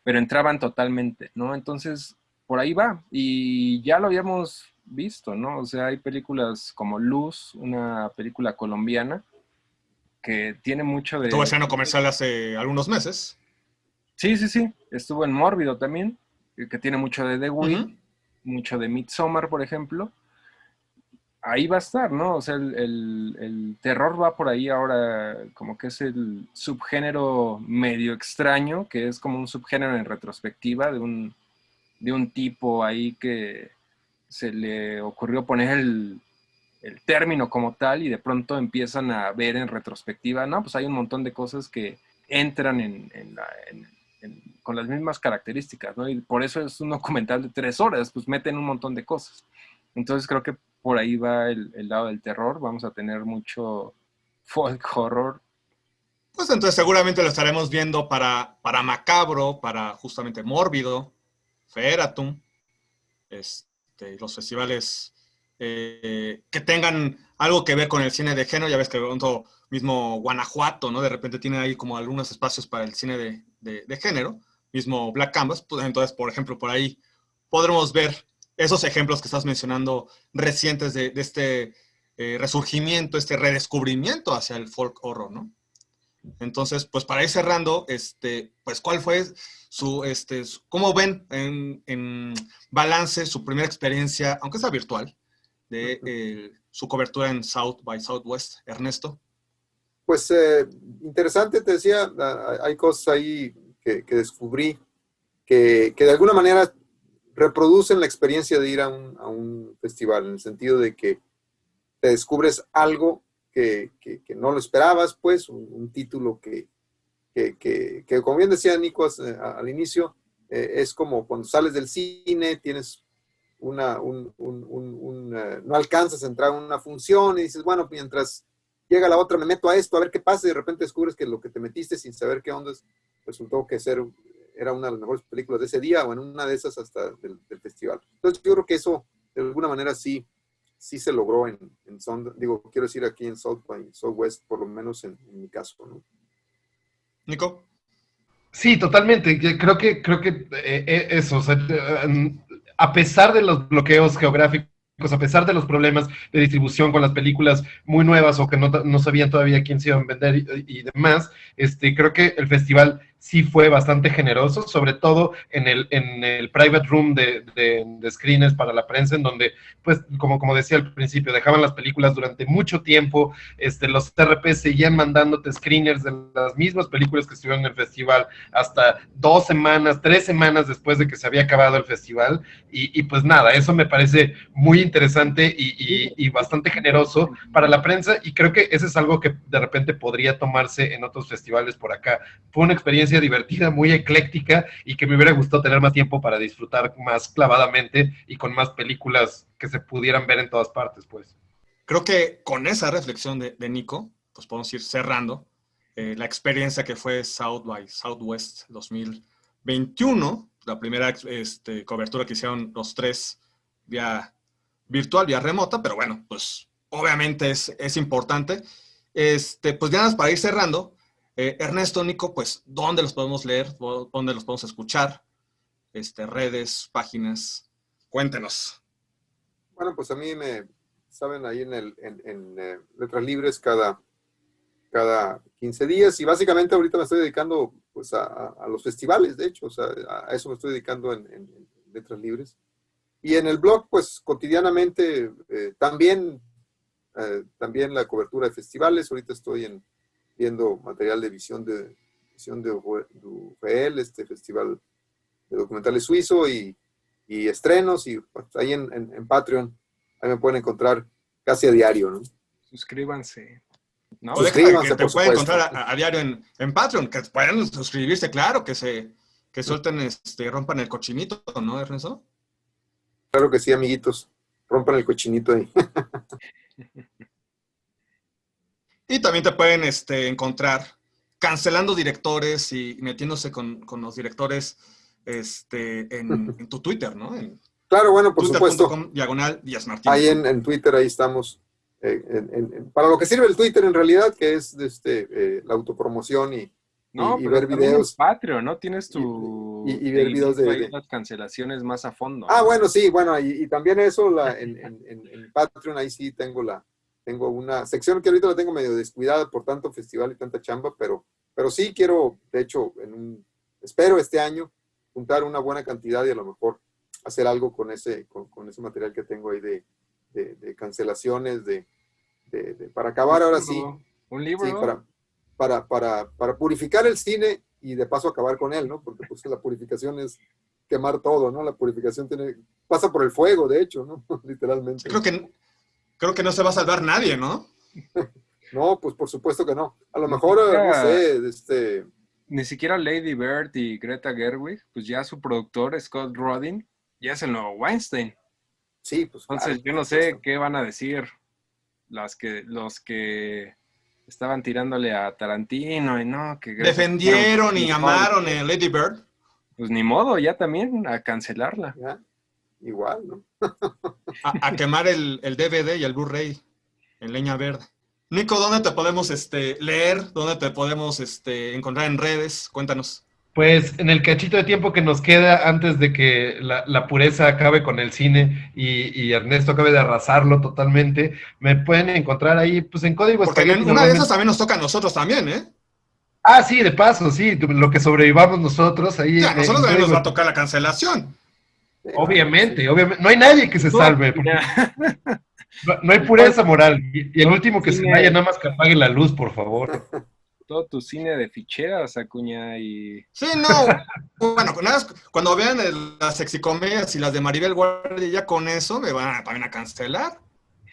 [SPEAKER 3] pero entraban totalmente, ¿no? Entonces, por ahí va. Y ya lo habíamos visto, ¿no? O sea, hay películas como Luz, una película colombiana, que tiene mucho
[SPEAKER 1] Estuvo
[SPEAKER 3] de...
[SPEAKER 1] haciendo comercial hace algunos meses.
[SPEAKER 3] Sí, sí, sí. Estuvo en Mórbido también, que tiene mucho de The Witch,
[SPEAKER 1] Uh-huh.
[SPEAKER 3] mucho de Midsommar, por ejemplo. Ahí va a estar, ¿no? O sea, el terror va por ahí ahora, como que es el subgénero medio extraño, que es como un subgénero en retrospectiva de un tipo ahí que se le ocurrió poner el término como tal y de pronto empiezan a ver en retrospectiva, no, pues hay un montón de cosas que entran con las mismas características, ¿no? Y por eso es un documental de 3 horas, pues meten un montón de cosas. Entonces creo que por ahí va el lado del terror, vamos a tener mucho folk horror.
[SPEAKER 1] Pues entonces seguramente lo estaremos viendo para Macabro, para justamente Mórbido, Feratum, los festivales que tengan algo que ver con el cine de género. Ya ves que de pronto mismo Guanajuato, ¿no? De repente tiene ahí como algunos espacios para el cine de género, mismo Black Canvas. Pues entonces, por ejemplo, por ahí podremos ver esos ejemplos que estás mencionando recientes de este resurgimiento, este redescubrimiento hacia el folk horror, ¿no? Entonces, pues para ir cerrando, pues ¿cuál fue cómo ven en balance su primera experiencia, aunque sea virtual, de su cobertura en South by Southwest, Ernesto?
[SPEAKER 2] Pues interesante, te decía, hay cosas ahí que descubrí que de alguna manera reproducen la experiencia de ir a un festival, en el sentido de que te descubres algo que no lo esperabas, pues, un título que como bien decía Nico al inicio, es como cuando sales del cine, tienes no alcanzas a entrar a una función y dices, bueno, mientras llega la otra, me meto a esto, a ver qué pasa, y de repente descubres que lo que te metiste sin saber qué onda resultó que era una de las mejores películas de ese día, o en una de esas hasta del festival. Entonces yo creo que eso, de alguna manera, sí se logró quiero decir aquí en South by Southwest, por lo menos en mi caso, ¿no?
[SPEAKER 1] Nico.
[SPEAKER 4] Sí, totalmente. Creo que eso, o sea, a pesar de los bloqueos geográficos, a pesar de los problemas de distribución con las películas muy nuevas o que no sabían todavía quién se iban a vender y demás, creo que el festival sí fue bastante generoso, sobre todo en el private room de screeners para la prensa, en donde, pues, como decía al principio, dejaban las películas durante mucho tiempo, los RP seguían mandándote screeners de las mismas películas que estuvieron en el festival hasta 2 semanas, 3 semanas después de que se había acabado el festival, y pues nada, eso me parece muy interesante y bastante generoso para la prensa, y creo que eso es algo que de repente podría tomarse en otros festivales por acá. Fue una experiencia divertida, muy ecléctica, y que me hubiera gustado tener más tiempo para disfrutar más clavadamente y con más películas que se pudieran ver en todas partes, pues.
[SPEAKER 1] Creo que con esa reflexión de Nico, pues podemos ir cerrando la experiencia que fue South by Southwest 2021, la primera cobertura que hicieron los tres vía virtual, vía remota, pero bueno, pues obviamente es importante. Pues ya nada, para ir cerrando, Ernesto, Nico, pues ¿dónde los podemos leer? ¿Dónde los podemos escuchar? Redes, páginas, cuéntenos.
[SPEAKER 2] Bueno, pues a mí saben ahí en Letras Libres cada 15 días, y básicamente ahorita me estoy dedicando pues a los festivales, de hecho, o sea, a eso me estoy dedicando en Letras Libres. Y en el blog, pues cotidianamente también la cobertura de festivales. Ahorita estoy viendo material de Visión de UFL, este festival de documentales suizo, y estrenos, y pues, ahí en Patreon, ahí me pueden encontrar casi a diario, ¿no?
[SPEAKER 3] Suscríbanse. ¿No?
[SPEAKER 1] O deja
[SPEAKER 2] Suscríbanse,
[SPEAKER 1] que te
[SPEAKER 2] por
[SPEAKER 1] pueden
[SPEAKER 2] supuesto.
[SPEAKER 1] encontrar a diario en Patreon, que puedan suscribirse, claro, que suelten, rompan el cochinito, ¿no, Ernesto?
[SPEAKER 2] Claro que sí, amiguitos. Rompan el cochinito ahí.
[SPEAKER 1] Y también te pueden encontrar cancelando directores y metiéndose con los directores en tu Twitter, ¿no? En
[SPEAKER 2] Claro, bueno, por supuesto.
[SPEAKER 1] twitter.com/Díaz Martínez.
[SPEAKER 2] Ahí
[SPEAKER 1] ¿no?
[SPEAKER 2] en Twitter, ahí estamos. Para lo que sirve el Twitter en realidad, que es la autopromoción y
[SPEAKER 3] Pero
[SPEAKER 2] ver
[SPEAKER 3] también
[SPEAKER 2] videos.
[SPEAKER 3] en Patreon, ¿no? Tienes tu
[SPEAKER 2] y ver videos
[SPEAKER 3] ahí las cancelaciones más a fondo.
[SPEAKER 2] Ah,
[SPEAKER 3] ¿no?
[SPEAKER 2] bueno, sí, bueno, y también eso, en Patreon, ahí sí tengo una sección que ahorita la tengo medio descuidada por tanto festival y tanta chamba, pero sí quiero, de hecho, espero este año juntar una buena cantidad y a lo mejor hacer algo con ese material que tengo ahí de cancelaciones, para acabar ahora sí.
[SPEAKER 3] ¿Un libro?
[SPEAKER 2] Sí, para purificar el cine y de paso acabar con él, ¿no? Porque pues la purificación es quemar todo, ¿no? La purificación pasa por el fuego, de hecho, ¿no? Literalmente.
[SPEAKER 1] Creo que no se va a salvar nadie, ¿no?
[SPEAKER 2] No, pues por supuesto que no. A lo mejor, no sé,
[SPEAKER 3] Ni siquiera Lady Bird y Greta Gerwig, pues ya su productor, Scott Rudin, ya es el nuevo Weinstein.
[SPEAKER 2] Sí, pues
[SPEAKER 3] entonces
[SPEAKER 2] claro,
[SPEAKER 3] yo no sé qué van a decir los que estaban tirándole a Tarantino y no, que Greta
[SPEAKER 1] defendieron y amaron a Lady Bird.
[SPEAKER 3] Pues ni modo, ya también a cancelarla.
[SPEAKER 2] Ya, igual, ¿no?
[SPEAKER 1] a quemar el DVD y el Blu-ray en leña verde. Nico, ¿dónde te podemos leer? ¿Dónde te podemos encontrar en redes? Cuéntanos.
[SPEAKER 4] Pues en el cachito de tiempo que nos queda antes de que la pureza acabe con el cine y Ernesto acabe de arrasarlo totalmente, me pueden encontrar ahí pues en Código
[SPEAKER 1] Porque
[SPEAKER 4] Espagueti.
[SPEAKER 1] una de esas también nos toca a nosotros también, ¿eh?
[SPEAKER 4] Ah, sí, de paso, sí, lo que sobrevivamos nosotros ahí.
[SPEAKER 1] Ya, a nosotros también nos va a tocar la cancelación.
[SPEAKER 4] Obviamente, obviamente. No hay nadie que se salve. No hay pureza moral. Y el último que se vaya, nada más que apague la luz, por favor.
[SPEAKER 3] Todo tu cine de ficheras, Acuña, y...
[SPEAKER 1] Sí, no. Bueno, cuando vean las sexicomedias y las de Maribel Guardia, ya con eso me van a cancelar.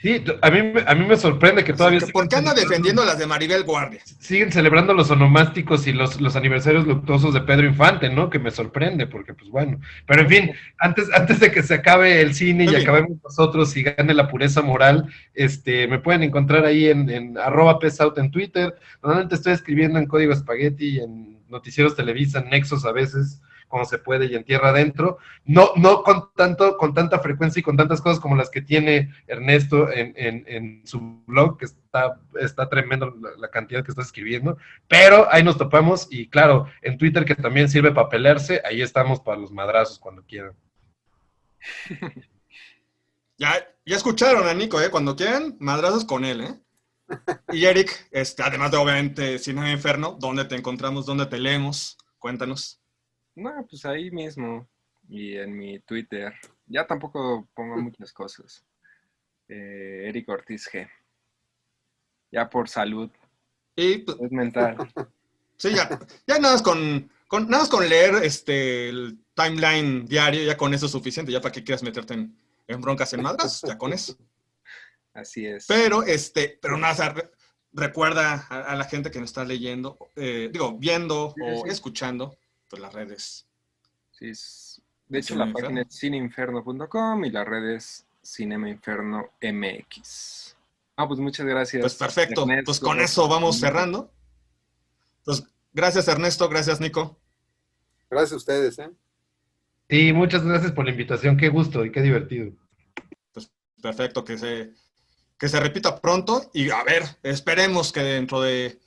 [SPEAKER 4] Sí, a mí me sorprende que todavía...
[SPEAKER 1] ¿Por qué anda defendiendo las de Maribel Guardia?
[SPEAKER 4] Siguen celebrando los onomásticos y los aniversarios luctuosos de Pedro Infante, ¿no? Que me sorprende, porque pues bueno. Pero en fin, antes de que se acabe el cine y acabemos nosotros y gane la pureza moral, me pueden encontrar ahí en @pesout en Twitter. Normalmente estoy escribiendo en Código Espagueti, en Noticieros Televisa, en Nexos a veces, como se puede, y en Tierra Adentro. No con tanta frecuencia y con tantas cosas como las que tiene Ernesto en su blog, que está tremendo la cantidad que está escribiendo, pero ahí nos topamos, y claro, en Twitter, que también sirve para pelearse, ahí estamos para los madrazos cuando quieran.
[SPEAKER 1] Ya escucharon a Nico, cuando quieran, madrazos con él, Y Eric, además de obviamente Cinema Inferno, ¿dónde te encontramos? ¿Dónde te leemos? Cuéntanos.
[SPEAKER 3] No, pues ahí mismo, y en mi Twitter. Ya tampoco pongo muchas cosas. Eric Ortiz G. Ya por salud.
[SPEAKER 1] Y pues,
[SPEAKER 3] es mental.
[SPEAKER 1] Sí, ya nada más nada más con leer el timeline diario, ya con eso es suficiente, ya para que quieras meterte en broncas en madras, ya con eso.
[SPEAKER 3] Así es.
[SPEAKER 1] Pero nada, recuerda a la gente que nos está leyendo, viendo o escuchando, pues las redes.
[SPEAKER 3] Sí, de hecho la página es cineinferno.com y las redes Cinema Inferno MX. Pues muchas gracias.
[SPEAKER 1] Pues perfecto, Ernesto. Pues con eso vamos cerrando. Pues gracias Ernesto, gracias Nico.
[SPEAKER 2] Gracias a ustedes,
[SPEAKER 4] Sí, muchas gracias por la invitación, qué gusto y qué divertido.
[SPEAKER 1] Pues perfecto, que se repita pronto y a ver, esperemos que dentro de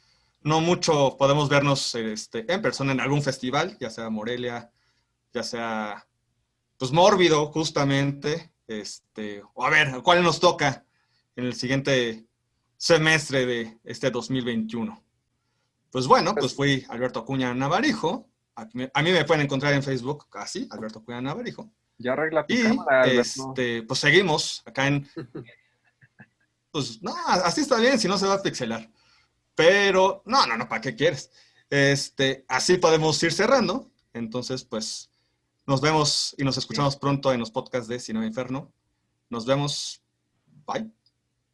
[SPEAKER 1] no mucho podemos vernos en persona en algún festival, ya sea Morelia, ya sea pues Mórbido justamente, o a ver, ¿cuál nos toca en el siguiente semestre de este 2021? Pues bueno, pues fui Alberto Acuña Navarijo. A mí me pueden encontrar en Facebook, así, Alberto Acuña Navarijo.
[SPEAKER 3] Ya arregla tu cámara, Alberto.
[SPEAKER 1] Pues seguimos acá pues no, así está bien, si no se va a pixelar. Pero, no, ¿para qué quieres? Así podemos ir cerrando. Entonces, pues, nos vemos y nos escuchamos pronto en los podcasts de Cinema Inferno. Nos vemos. Bye.